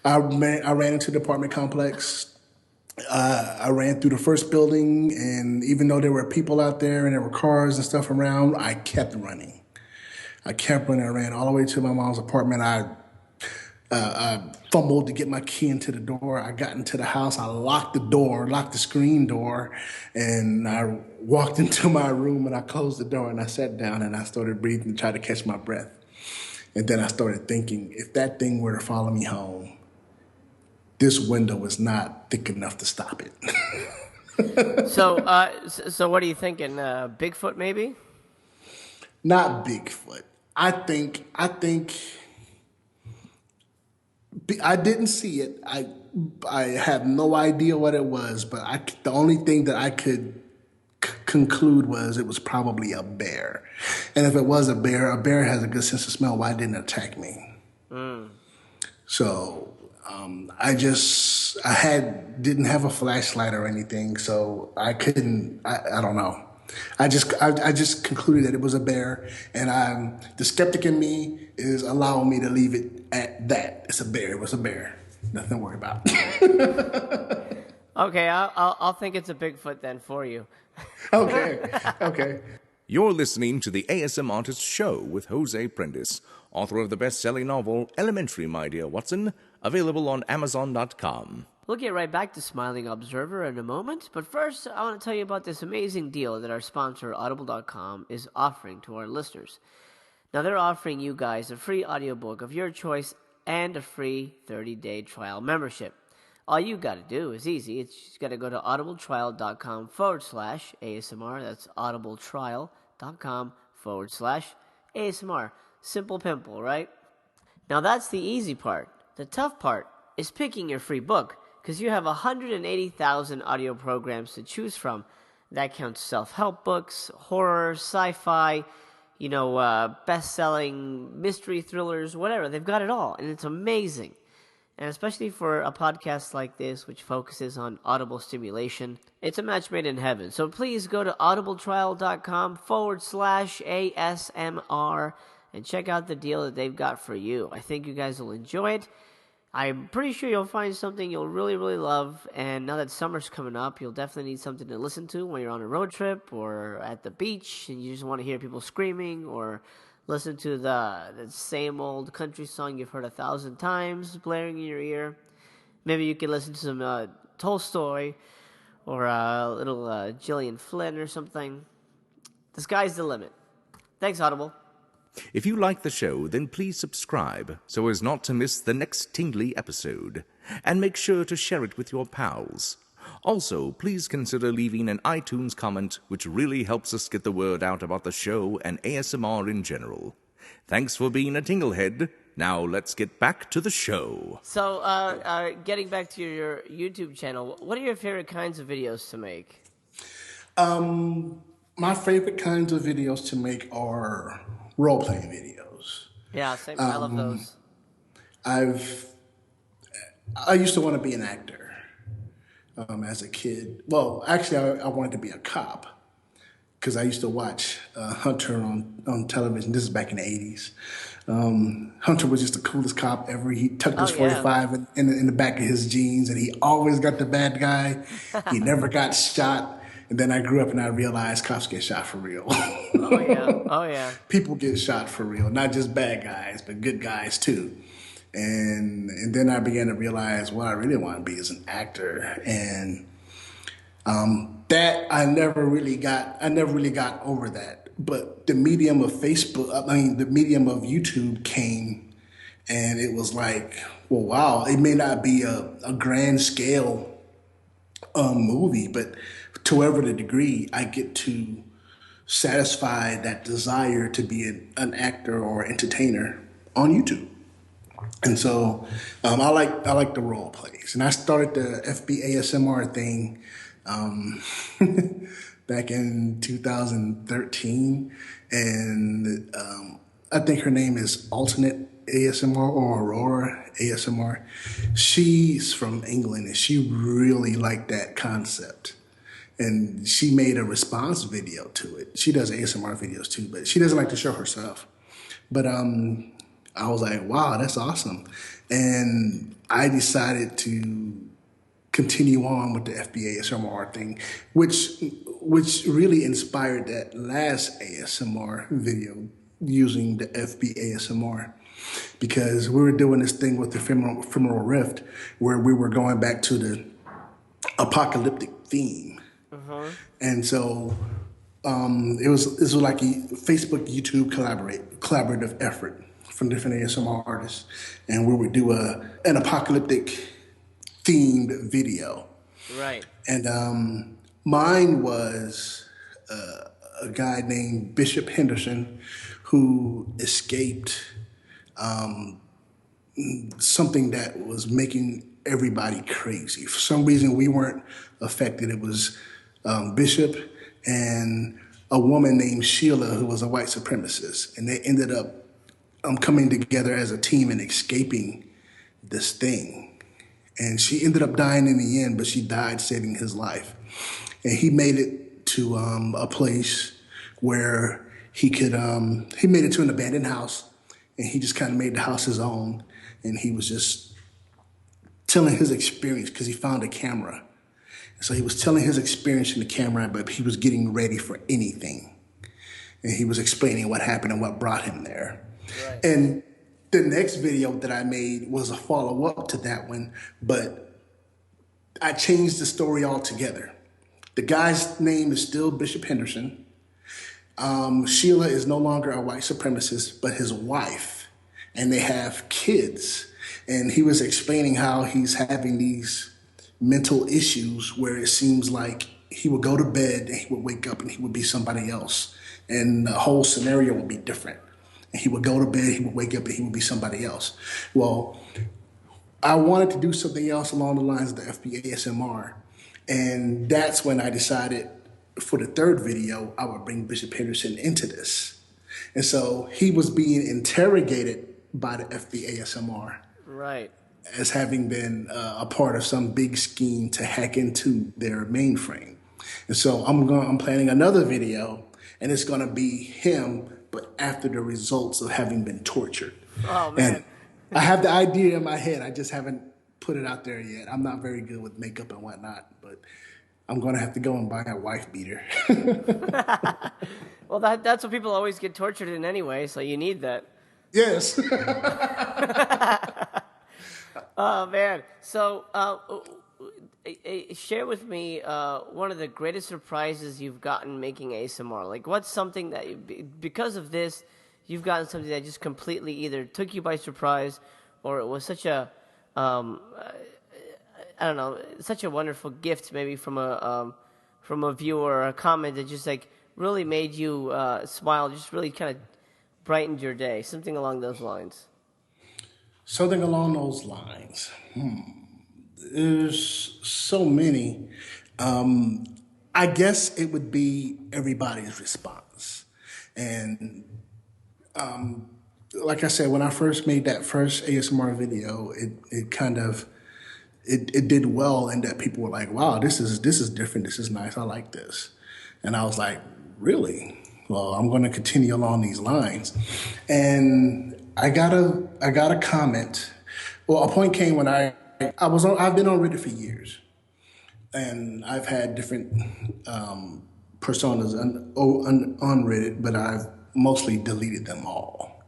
I ran into the apartment complex. I ran through the first building, and even though there were people out there and there were cars and stuff around, I kept running. I kept running. I ran all the way to my mom's apartment. I fumbled to get my key into the door. I got into the house. I locked the door, locked the screen door, and I walked into my room and I closed the door and I sat down and I started breathing to try to catch my breath. And then I started thinking, if that thing were to follow me home, this window is not thick enough to stop it. So what are you thinking? Bigfoot, maybe? Not Bigfoot. I think I didn't see it. I have no idea what it was, but the only thing that I could conclude was it was probably a bear. And if it was a bear has a good sense of smell. Why didn't it attack me? So didn't have a flashlight or anything, so I couldn't. I don't know. I just concluded that it was a bear, and the skeptic in me is allowing me to leave it at that. It's a bear. It was a bear. Nothing to worry about. Okay, I'll think it's a Bigfoot then for you. Okay. You're listening to the ASMRtist Show with Jose Prentice, author of the best-selling novel Elementary, My Dear Watson, available on Amazon.com. We'll get right back to Smiling Observer in a moment, but first I want to tell you about this amazing deal that our sponsor, Audible.com, is offering to our listeners. Now they're offering you guys a free audiobook of your choice and a free 30-day trial membership. All you got to do is easy. It's just got to go to audibletrial.com/ASMR. That's audibletrial.com/ASMR. Simple pimple, right? Now that's the easy part. The tough part is picking your free book, because you have 180,000 audio programs to choose from. That counts self-help books, horror, sci-fi, best-selling mystery thrillers, whatever. They've got it all, and it's amazing. And especially for a podcast like this, which focuses on audible stimulation, it's a match made in heaven. So please go to audibletrial.com/ASMR and check out the deal that they've got for you. I think you guys will enjoy it. I'm pretty sure you'll find something you'll really, really love. And now that summer's coming up, you'll definitely need something to listen to when you're on a road trip or at the beach and you just want to hear people screaming, or listen to the same old country song you've heard 1,000 times blaring in your ear. Maybe you can listen to some Tolstoy or a little Gillian Flynn or something. The sky's the limit. Thanks, Audible. If you like the show, then please subscribe so as not to miss the next tingly episode. And make sure to share it with your pals. Also, please consider leaving an iTunes comment, which really helps us get the word out about the show and ASMR in general. Thanks for being a Tinglehead. Now let's get back to the show. So, getting back to your YouTube channel, what are your favorite kinds of videos to make? My favorite kinds of videos to make are role-playing videos. Yeah, same. I love those. I've I used to want to be an actor as a kid. Well, actually, I wanted to be a cop because I used to watch Hunter on television. This is back in the 80s. Hunter was just the coolest cop ever. He tucked Oh his yeah. 45 in the back of his jeans, and he always got the bad guy. He never got shot. And then I grew up and I realized cops get shot for real. Oh yeah. Oh yeah. People get shot for real, not just bad guys, but good guys too. And then I began to realize what I really want to be is an actor, and that I never really got over that. But the medium of Facebook, I mean, the medium of YouTube came, and it was like, well, wow, it may not be a grand scale movie, but to whatever the degree, I get to satisfy that desire to be an actor or entertainer on YouTube. And so I like the role plays, and I started the FB ASMR thing um, back in 2013, and I think her name is Alternate ASMR or Aurora ASMR. She's from England, and she really liked that concept. And she made a response video to it. She does ASMR videos too, but she doesn't like to show herself. But I was like, wow, that's awesome. And I decided to continue on with the FBA ASMR thing, which really inspired that last ASMR video using the FB ASMR, because we were doing this thing with the femoral rift where we were going back to the apocalyptic theme. And so it was like a Facebook YouTube collaborative effort from different ASMR artists, and we would do an apocalyptic themed video. Right. And mine was a guy named Bishop Henderson who escaped something that was making everybody crazy. For some reason, we weren't affected. It was Bishop and a woman named Sheila who was a white supremacist, and they ended up coming together as a team and escaping this thing. And she ended up dying in the end, but she died saving his life. And he made it to a place where he made it to an abandoned house, and he just kind of made the house his own. And he was just telling his experience because he found a camera. So he was telling his experience in the camera, but he was getting ready for anything. And he was explaining what happened and what brought him there. Right. And the next video that I made was a follow-up to that one, but I changed the story altogether. The guy's name is still Bishop Henderson. Sheila is no longer a white supremacist, but his wife, and they have kids. And he was explaining how he's having these mental issues where it seems like he would go to bed and he would wake up and he would be somebody else. And the whole scenario would be different. And he would go to bed, he would wake up and he would be somebody else. Well, I wanted to do something else along the lines of the FBA ASMR. And that's when I decided for the third video, I would bring Bishop Henderson into this. And so he was being interrogated by the FBA ASMR Right. as having been a part of some big scheme to hack into their mainframe. And so I'm planning another video, and it's gonna be him, but after the results of having been tortured. Oh And man. I have the idea in my head, I just haven't put it out there yet. I'm not very good with makeup and whatnot, but I'm gonna have to go and buy a wife beater. Well, that's what people always get tortured in anyway, so you need that. Yes. Oh man. So, share with me one of the greatest surprises you've gotten making ASMR. Like, what's something that because of this, you've gotten something that just completely either took you by surprise, or it was such a, I don't know, such a wonderful gift, maybe from a viewer or a comment that just like really made you smile, just really kind of brightened your day, something along those lines. Something along those lines. There's so many. I guess it would be everybody's response. And like I said, when I first made that first ASMR video, it kind of it did well, in that people were like, "Wow, this is different. This is nice. I like this." And I was like, "Really? Well, I'm going to continue along these lines." And I got a comment. Well, a point came when I've been on Reddit for years, and I've had different personas on Reddit, but I've mostly deleted them all.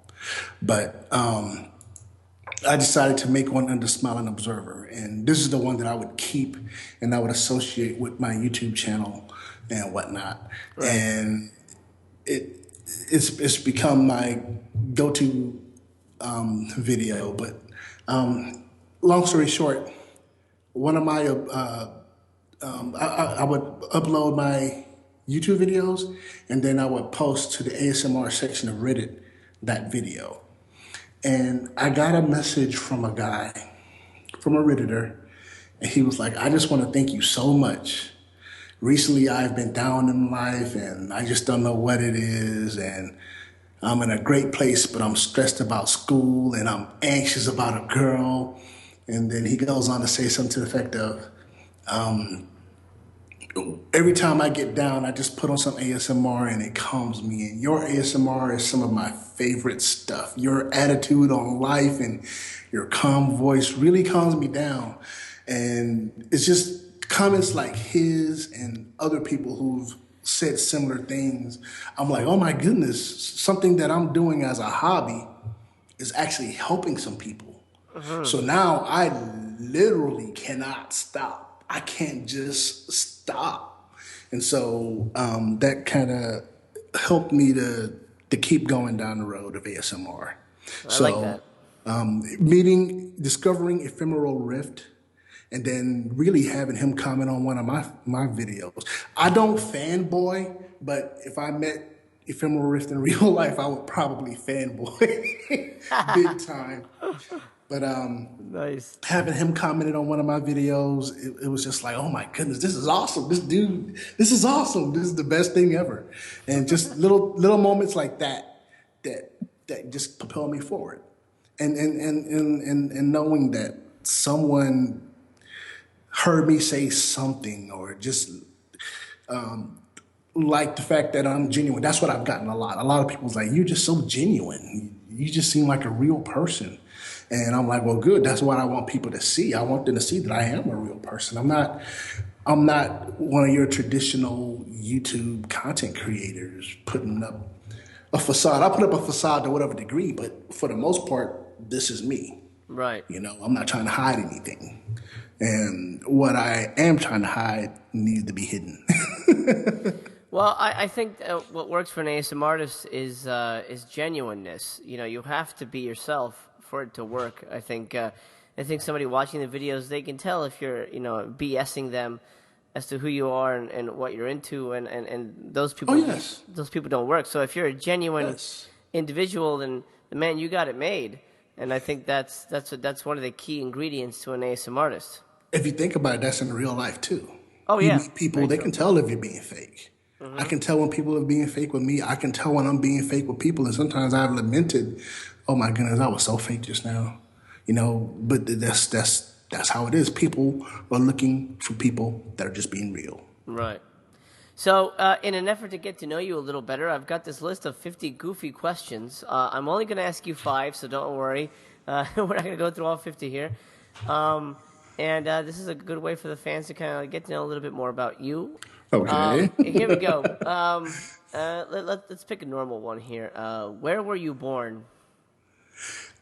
But I decided to make one under Smiling Observer, and this is the one that I would keep and I would associate with my YouTube channel and whatnot. Right. And it it's become my go-to video. But long story short, one of my I would upload my YouTube videos, and then I would post to the ASMR section of Reddit that video. And I got a message from a guy, from a Redditor, and he was like, "I just want to thank you so much. Recently, I've been down in life, and I just don't know what it is, and I'm in a great place, but I'm stressed about school, and I'm anxious about a girl." And then he goes on to say something to the effect of, "Every time I get down, I just put on some ASMR and it calms me. And your ASMR is some of my favorite stuff. Your attitude on life and your calm voice really calms me down." And it's just comments like his and other people who've said similar things. I'm like, oh my goodness, something that I'm doing as a hobby is actually helping some people. So now I literally cannot stop. I can't just stop. And so that kind of helped me to keep going down the road of ASMR. I like So that. discovering Ephemeral Rift, and then really having him comment on one of my videos. I don't fanboy, but if I met Ephemeral Rift in real life, I would probably fanboy big time. But Nice. having him commented on one of my videos, it was just like, oh my goodness, this is awesome. This dude, this is awesome. This is the best thing ever. And just little moments like that that just propel me forward. And knowing that someone heard me say something, or just like the fact that I'm genuine. That's what I've gotten a lot. A lot of people's like, "You're just so genuine. You just seem like a real person." And I'm like, well, good. That's what I want people to see. I want them to see that I am a real person. I'm not one of your traditional YouTube content creators putting up a facade. I put up a facade to whatever degree, but for the most part, this is me. Right. I'm not trying to hide anything. And what I am trying to hide needs to be hidden. Well, I think what works for an ASM artist is genuineness. You have to be yourself for it to work. I think somebody watching the videos, they can tell if you're BSing them as to who you are and what you're into, and those Oh, people yes. those people don't work. So if you're a genuine Yes. individual, then man, you got it made. And I think that's one of the key ingredients to an ASM artist. If you think about it, that's in real life too. Oh You yeah, meet people, very they true. can tell if you're being fake. I can tell when people are being fake with me. I can tell when I'm being fake with people. And sometimes I've lamented, oh my goodness, I was so fake just now. But that's how it is. People are looking for people that are just being real. Right. So, in an effort to get to know you a little better, I've got this list of 50 goofy questions. I'm only going to ask you 5, so don't worry. We're not going to go through all 50 here. And this is a good way for the fans to kind of get to know a little bit more about you. Okay. Here we go. Let's pick a normal one here. Where were you born?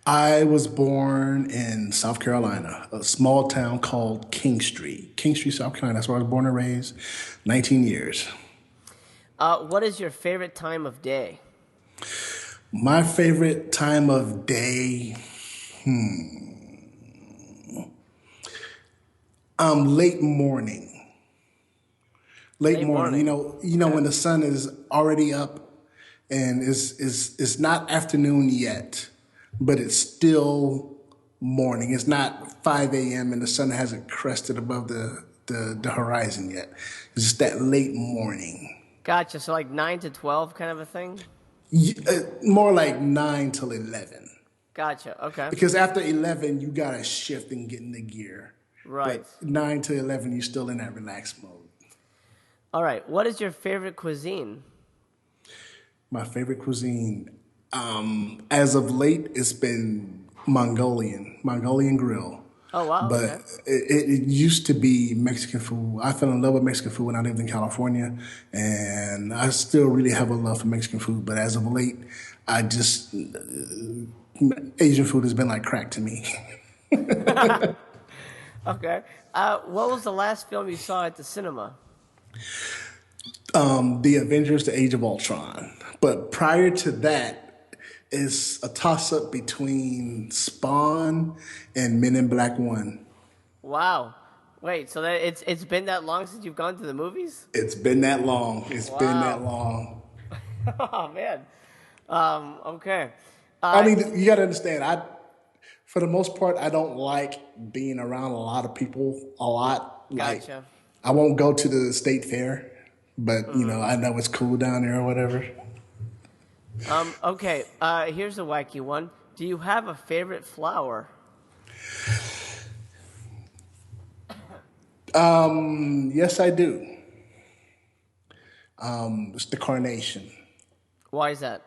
I was born in South Carolina, a small town called King Street, South Carolina. That's where I was born and raised, 19 years. What is your favorite time of day? My favorite time of day, late morning. Late Late morning. morning. When the sun is already up, and it's not afternoon yet, but it's still morning. It's not 5 a.m. and the sun hasn't crested above the horizon yet. It's just that late morning. Gotcha. So like 9 to 12 kind of a thing? More like 9 till 11. Gotcha. Okay. Because after 11, you gotta shift and get in the gear. Right. But 9 to 11, you're still in that relaxed mode. All right. What is your favorite cuisine? My favorite cuisine, as of late, it's been Mongolian grill. Oh wow. But Okay. it used to be Mexican food. I fell in love with Mexican food when I lived in California, and I still really have a love for Mexican food. But as of late, I just Asian food has been like crack to me. Okay. What was the last film you saw at the cinema? The Avengers: The Age of Ultron. But prior to that, it's a toss up between Spawn and Men in Black One. Wow. Wait. So that it's been that long since you've gone to the movies? It's been that long. It's been that Wow. long. Oh man. Okay. I Uh, mean, you got to understand. For the most part, I don't like being around a lot of people a lot. Like, gotcha. I won't go to the state fair, but I know it's cool down there or whatever. Okay. Here's a wacky one. Do you have a favorite flower? Yes, I do. It's the carnation Why is that?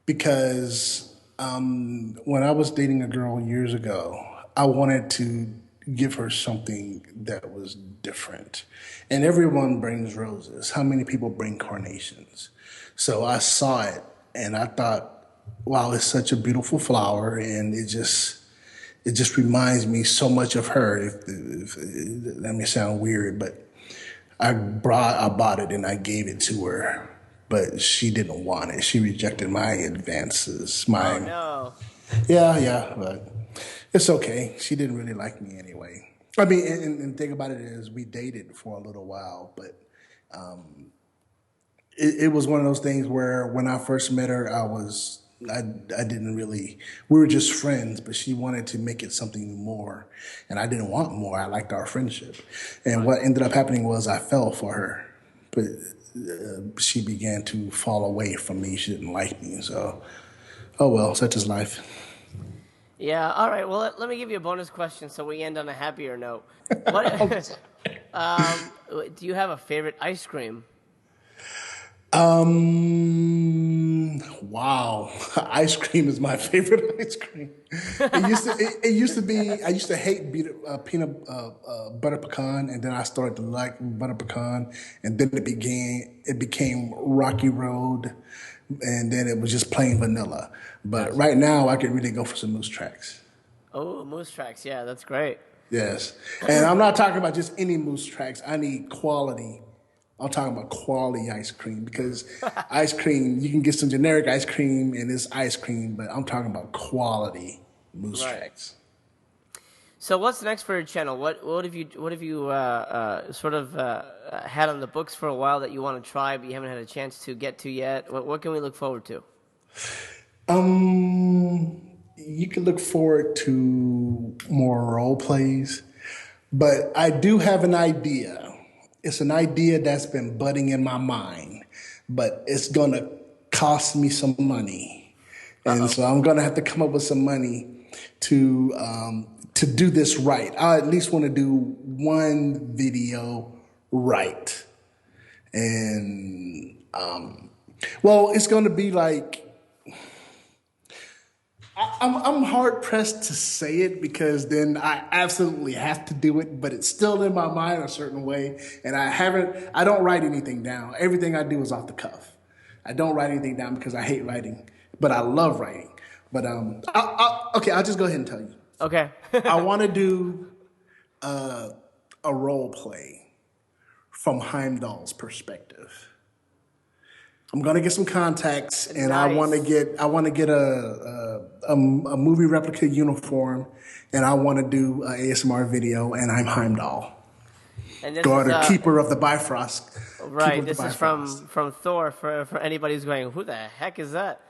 because when I was dating a girl years ago, I wanted to give her something that was different. And everyone brings roses. How many people bring carnations? So I saw it and I thought, wow, it's such a beautiful flower, and it just reminds me so much of her. If that may sound weird, but I bought it and I gave it to her, but she didn't want it. She rejected my advances. Oh My no. yeah, but it's okay. She didn't really like me anyway. I mean, and the thing about it is, we dated for a little while, but it was one of those things where when I first met her, I didn't really, we were just friends, but she wanted to make it something more, and I didn't want more. I liked our friendship, and what ended up happening was I fell for her, but she began to fall away from me. She didn't like me, so oh well, such is life. Yeah. All right. Well, let me give you a bonus question so we end on a happier note. What? Do you have a favorite ice cream? Wow, ice cream is my favorite ice cream. It used to be. I used to hate peanut butter pecan, and then I started to like butter pecan, and then it became Rocky Road, and then it was just plain vanilla. But Gotcha. right now, I could really go for some moose tracks. Oh, Moose Tracks. Yeah, that's great. Yes, and I'm not talking about just any moose tracks. I need quality. I'm talking about quality ice cream because ice cream, you can get some generic ice cream and it's ice cream, but I'm talking about quality moose Right. tracks. So what's next for your channel? What have you sort of had on the books for a while that you want to try but you haven't had a chance to get to yet? What can we look forward to? You can look forward to more role plays, but I do have an idea. It's an idea that's been budding in my mind, but it's gonna cost me some money, Uh and oh. so I'm gonna have to come up with some money to do this right. I at least want to do one video right, and well, it's gonna be like I'm hard pressed to say it because then I absolutely have to do it, but it's still in my mind a certain way, and I don't write anything down. Everything I do is off the cuff. I don't write anything down because I hate writing, but I love writing. But okay, I'll just go ahead and tell you. Okay. I want to do a role play from Heimdall's perspective. I'm gonna get some contacts, and Nice. I want to get a movie replica uniform, and I want to do an ASMR video, and I'm Heimdall, And this is guard or keeper of the Bifrost, keeper right. of the This is Bifrost. from Thor for anybody who's going, who the heck is that?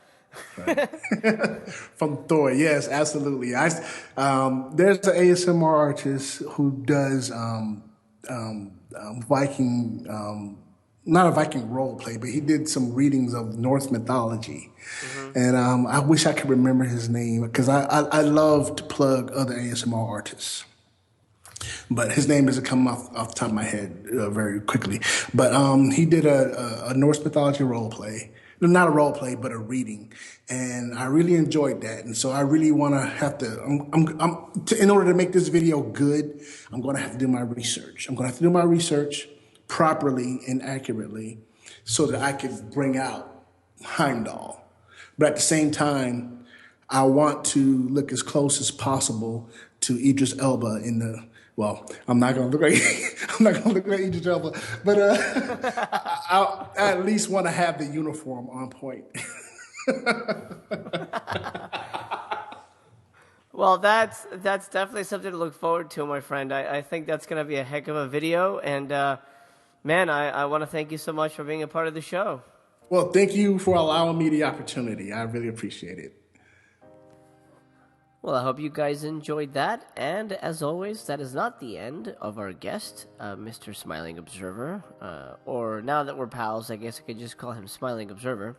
From Thor, yes, absolutely. There's an ASMR artist who does Viking not a Viking role play, but he did some readings of Norse mythology. Mm-hmm. And I wish I could remember his name because I love to plug other ASMR artists. But his name doesn't come off the top of my head very quickly. But he did a Norse mythology role play. No, not a role play, but a reading, and I really enjoyed that. And so I really want to have to. In order to make this video good, I'm going to have to do my research. I'm going to have to do my research properly and accurately, so that I can bring out Heimdall. But at the same time, I want to look as close as possible to Idris Elba in the. Well, I'm not gonna look like I'm not gonna look like Idris Elba, but I at least want to have the uniform on point. Well, that's definitely something to look forward to, my friend. I think that's going to be a heck of a video. And, man, I want to thank you so much for being a part of the show. Well, thank you for allowing me the opportunity. I really appreciate it. Well, I hope you guys enjoyed that. And as always, that is not the end of our guest, Mr. Smiling Observer. Or now that we're pals, I guess I could just call him Smiling Observer.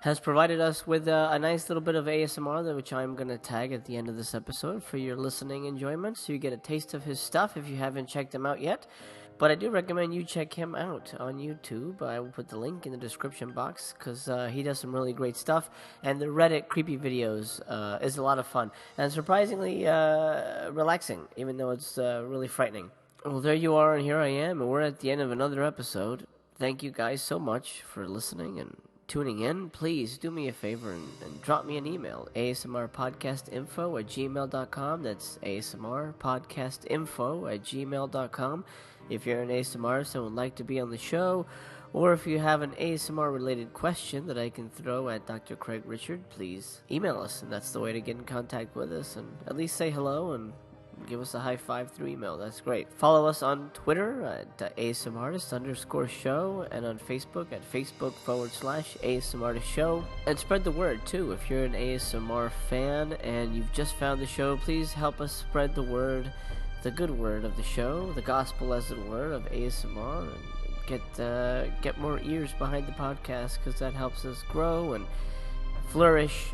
Has provided us with a nice little bit of ASMR, which I'm going to tag at the end of this episode for your listening enjoyment, so you get a taste of his stuff if you haven't checked him out yet. But I do recommend you check him out on YouTube. I will put the link in the description box because he does some really great stuff. And the Reddit creepy videos is a lot of fun and surprisingly relaxing, even though it's really frightening. Well, there you are, and here I am, and we're at the end of another episode. Thank you guys so much for listening and tuning in. Please do me a favor and drop me an email, asmrpodcastinfo@gmail.com. That's asmrpodcastinfo@gmail.com. If you're an ASMRtist and would like to be on the show, or if you have an ASMR-related question that I can throw at Dr. Craig Richard, please email us, and that's the way to get in contact with us, and at least say hello and give us a high five through email. That's great. Follow us on Twitter at ASMRtist_show and on Facebook at Facebook.com/ASMRtist show. And spread the word too. If you're an ASMR fan and you've just found the show, please help us spread the word, the good word of the show, the gospel as it were of ASMR, and get more ears behind the podcast because that helps us grow and flourish.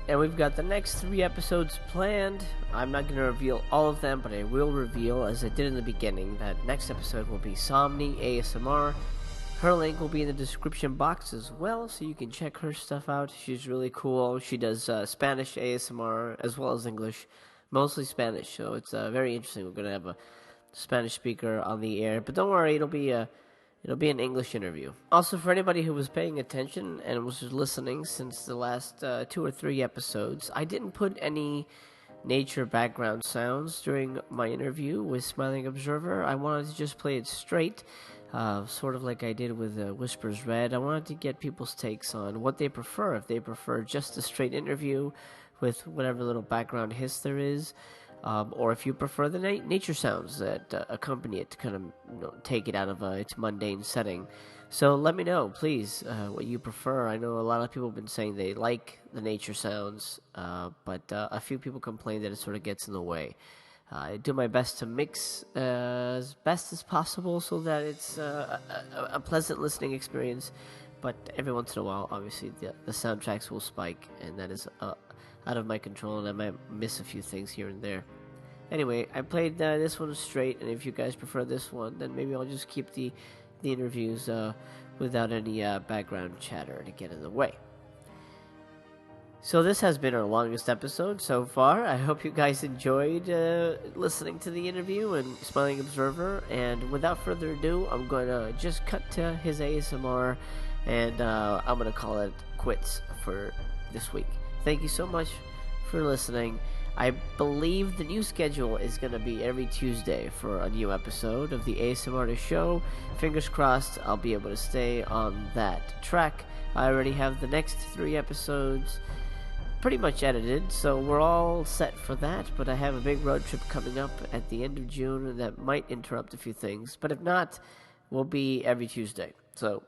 And we've got the next 3 episodes planned. I'm not going to reveal all of them, but I will reveal, as I did in the beginning, that next episode will be Somni ASMR. Her link will be in the description box as well, so you can check her stuff out. She's really cool. She does Spanish ASMR as well as English, mostly Spanish, so it's very interesting. We're going to have a Spanish speaker on the air, but don't worry, it'll be an English interview. Also, for anybody who was paying attention and was listening since the last 2 or 3 episodes, I didn't put any nature background sounds during my interview with Smiling Observer. I wanted to just play it straight, sort of like I did with Whispers Red. I wanted to get people's takes on what they prefer. If they prefer just a straight interview with whatever little background hiss there is, or if you prefer the nature sounds that accompany it to kind of take it out of its mundane setting. So let me know, please, what you prefer. I know a lot of people have been saying they like the nature sounds, but a few people complain that it sort of gets in the way. I do my best to mix as best as possible so that it's a pleasant listening experience, but every once in a while, obviously, the soundtracks will spike, and that is out of my control, and I might miss a few things here and there. Anyway, I played this one straight, and if you guys prefer this one, then maybe I'll just keep the interviews without any background chatter to get in the way. So this has been our longest episode so far. I hope you guys enjoyed listening to the interview and Smiling Observer, and without further ado, I'm going to just cut to his ASMR, and I'm going to call it quits for this week. Thank you so much for listening. I believe the new schedule is going to be every Tuesday for a new episode of the ASMRtist show. Fingers crossed I'll be able to stay on that track. I already have the next 3 episodes pretty much edited, so we're all set for that, but I have a big road trip coming up at the end of June that might interrupt a few things, but if not, we'll be every Tuesday. So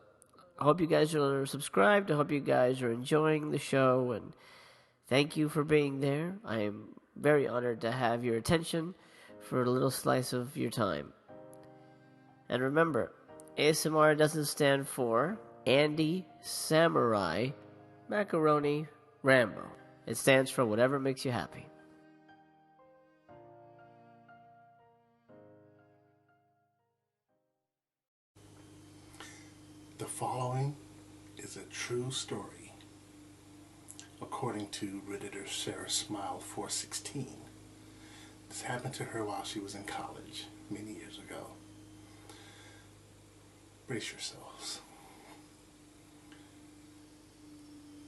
I hope you guys are subscribed. I hope you guys are enjoying the show, and thank you for being there. I am very honored to have your attention for a little slice of your time. And remember, ASMR doesn't stand for Andy Samurai Macaroni Rambo. It stands for whatever makes you happy. The following is a true story. According to Redditor Sarah Smile 416, this happened to her while she was in college many years ago. Brace yourselves.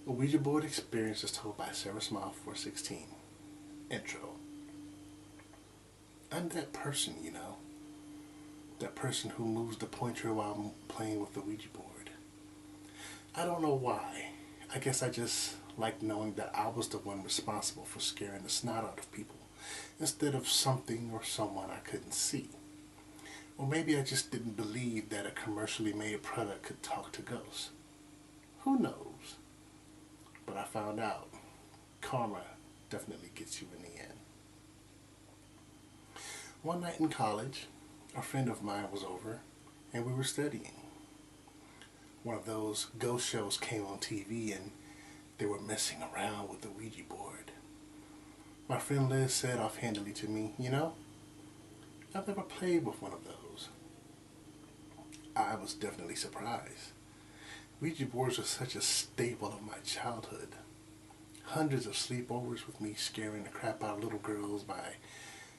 A Ouija board experience is told by Sarah Smile 416. Intro. I'm that person, you know. That person who moves the pointer while playing with the Ouija board. I don't know why. I guess I just like knowing that I was the one responsible for scaring the snot out of people instead of something or someone I couldn't see. Or maybe I just didn't believe that a commercially made product could talk to ghosts. Who knows? But I found out. Karma definitely gets you in the end. One night in college, a friend of mine was over and we were studying. One of those ghost shows came on TV and they were messing around with the Ouija board. My friend Liz said offhandedly to me, you know, I've never played with one of those. I was definitely surprised. Ouija boards are such a staple of my childhood. Hundreds of sleepovers with me scaring the crap out of little girls by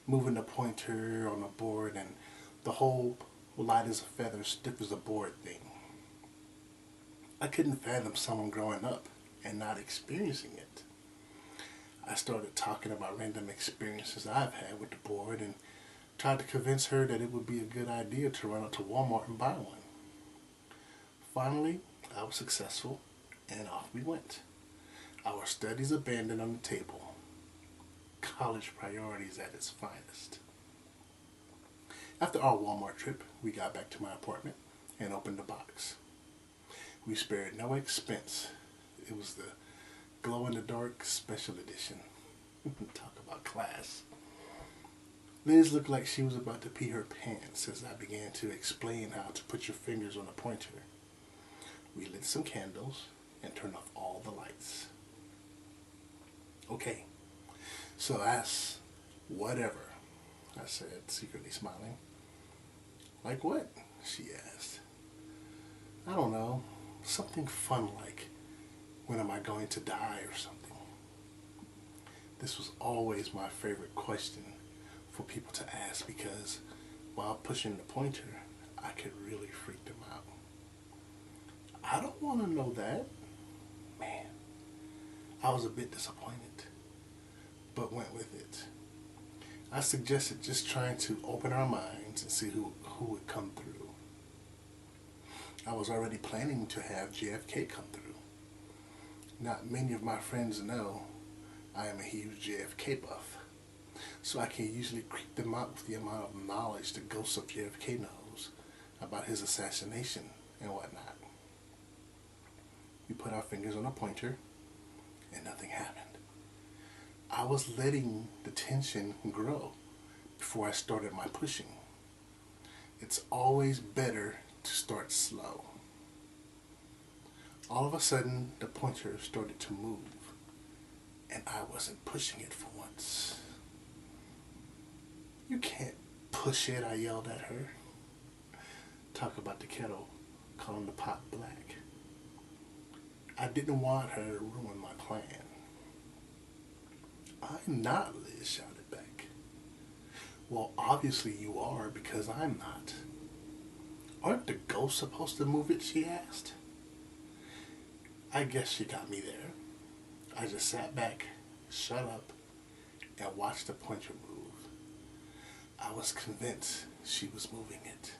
moving the pointer on the board and the whole light as a feather, stiff as a board thing. I couldn't fathom someone growing up and not experiencing it. I started talking about random experiences I've had with the board and tried to convince her that it would be a good idea to run out to Walmart and buy one. Finally, I was successful and off we went. Our studies abandoned on the table. College priorities at its finest. After our Walmart trip, we got back to my apartment and opened the box. We spared no expense. It was the glow-in-the-dark special edition. Talk about class. Liz looked like she was about to pee her pants as I began to explain how to put your fingers on a pointer. We lit some candles and turned off all the lights. Okay, so that's whatever, I said, secretly smiling. Like what? She asked. I don't know, something fun like, when am I going to die or something? This was always my favorite question for people to ask because while pushing the pointer, I could really freak them out. I don't want to know that. Man, I was a bit disappointed, but went with it. I suggested just trying to open our minds and see who would come through. I was already planning to have JFK come through. Not many of my friends know I am a huge JFK buff, so I can usually creep them out with the amount of knowledge the ghost of JFK knows about his assassination and whatnot. We put our fingers on a pointer and nothing happened. I was letting the tension grow before I started my pushing. It's always better to start slow. All of a sudden, the pointer started to move, and I wasn't pushing it for once. You can't push it, I yelled at her. Talk about the kettle calling the pot black. I didn't want her to ruin my plan. I'm not, Liz shouted back. Well, obviously you are, because I'm not. Aren't the ghosts supposed to move it, she asked. I guess she got me there. I just sat back, shut up, and watched the pointer move. I was convinced she was moving it.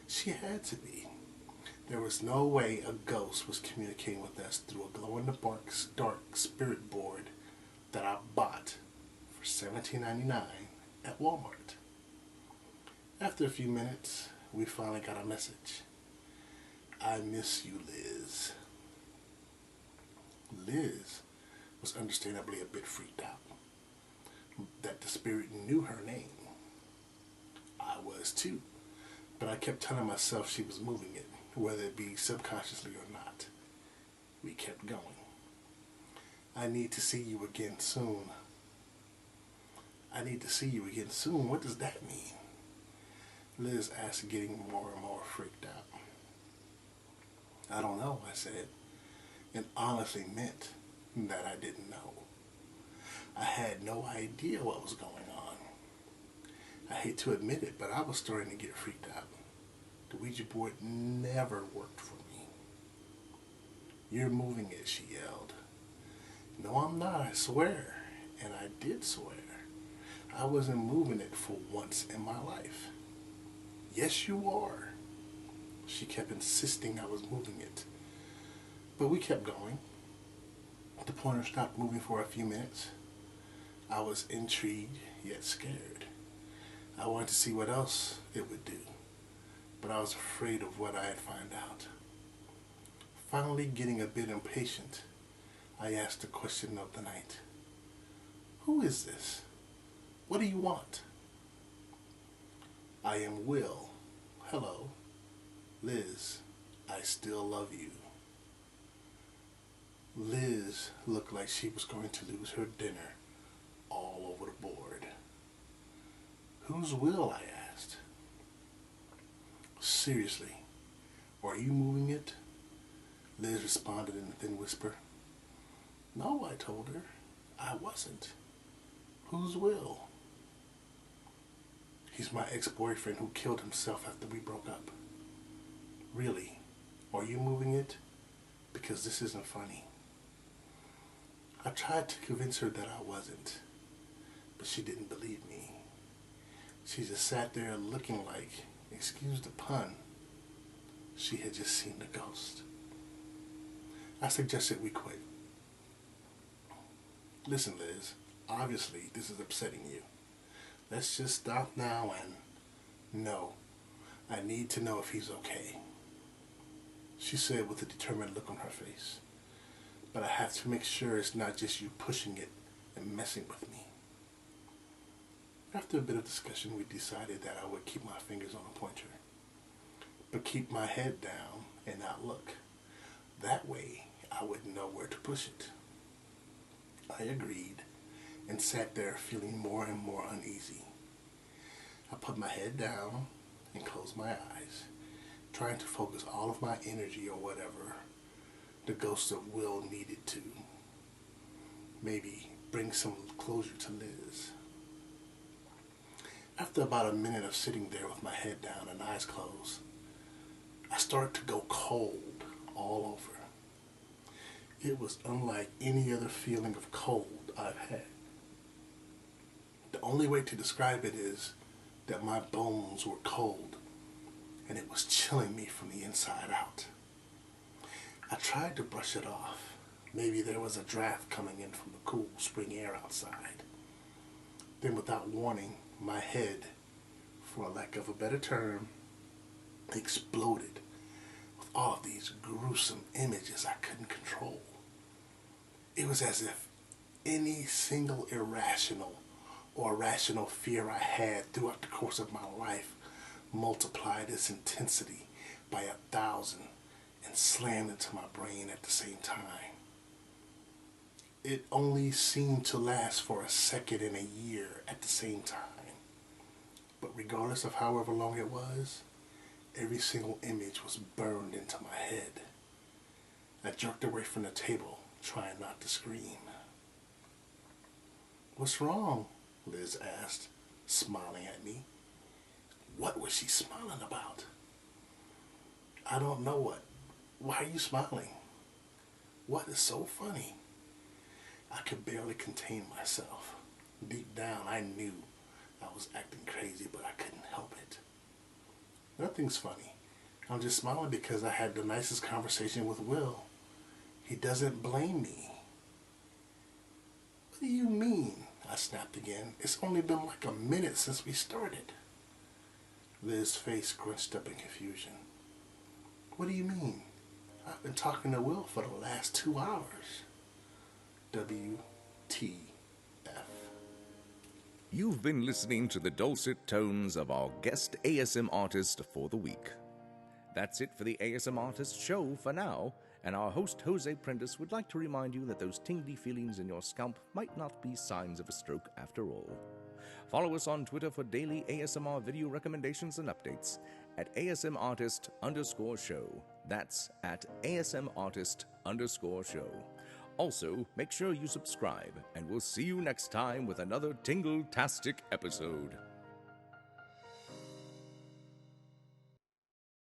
She had to be. There was no way a ghost was communicating with us through a glow-in-the-dark spirit board that I bought for $17.99 at Walmart. After a few minutes, we finally got a message. I miss you, Liz. Liz was understandably a bit freaked out that the spirit knew her name. I was too, But I kept telling myself she was moving it, whether it be subconsciously or not. We kept going. I need to see you again soon. I need to see you again soon. What does that mean? Liz asked, getting more and more freaked out. I don't know, I said, and honestly meant that I didn't know. I had no idea what was going on. I hate to admit it, but I was starting to get freaked out. The Ouija board never worked for me. You're moving it, she yelled. No, I'm not, I swear. And I did swear. I wasn't moving it for once in my life. Yes, you are. She kept insisting I was moving it. But we kept going. The pointer stopped moving for a few minutes. I was intrigued, yet scared. I wanted to see what else it would do, but I was afraid of what I'd find out. Finally, getting a bit impatient, I asked the question of the night. Who is this? What do you want? I am Will. Hello. Liz, I still love you. Liz looked like she was going to lose her dinner all over the board. Who's Will? I asked. Seriously, are you moving it? Liz responded in a thin whisper. No, I told her. I wasn't. Who's Will? He's my ex-boyfriend who killed himself after we broke up. Really, are you moving it? Because this isn't funny. I tried to convince her that I wasn't, but she didn't believe me. She just sat there looking like, excuse the pun, she had just seen the ghost. I suggested we quit. Listen, Liz, obviously this is upsetting you. Let's just stop now and no, I need to know if he's okay, she said with a determined look on her face. But I have to make sure it's not just you pushing it and messing with me. After a bit of discussion, we decided that I would keep my fingers on the pointer, but keep my head down and not look. That way, I would know where to push it. I agreed and sat there feeling more and more uneasy. I put my head down and closed my eyes, trying to focus all of my energy or whatever the ghost of Will needed to. Maybe bring some closure to Liz. After about a minute of sitting there with my head down and eyes closed, I started to go cold all over. It was unlike any other feeling of cold I've had. The only way to describe it is that my bones were cold and it was chilling me from the inside out. I tried to brush it off. Maybe there was a draft coming in from the cool spring air outside. Then without warning, my head, for lack of a better term, exploded with all of these gruesome images I couldn't control. It was as if any single irrational or rational fear I had throughout the course of my life multiplied its intensity by 1,000 and slammed into my brain at the same time. It only seemed to last for a second and a year at the same time. But regardless of however long it was, every single image was burned into my head. I jerked away from the table, trying not to scream. What's wrong? Liz asked, smiling at me. What was she smiling about? I don't know what. Why are you smiling? What is so funny? I could barely contain myself. Deep down, I knew I was acting crazy, but I couldn't help it. Nothing's funny. I'm just smiling because I had the nicest conversation with Will. He doesn't blame me. What do you mean? I snapped again. It's only been like a minute since we started. Liz's face scrunched up in confusion. What do you mean? I've been talking to Will for the last 2 hours. WTF. You've been listening to the dulcet tones of our guest ASM artist for the week. That's it for the ASM Artist show for now, and our host Jose Prentice would like to remind you that those tingly feelings in your scalp might not be signs of a stroke after all. Follow us on Twitter for daily ASMR video recommendations and updates at ASMRtist_show. That's at ASMRtist_show. Also, make sure you subscribe, and we'll see you next time with another tingle-tastic episode.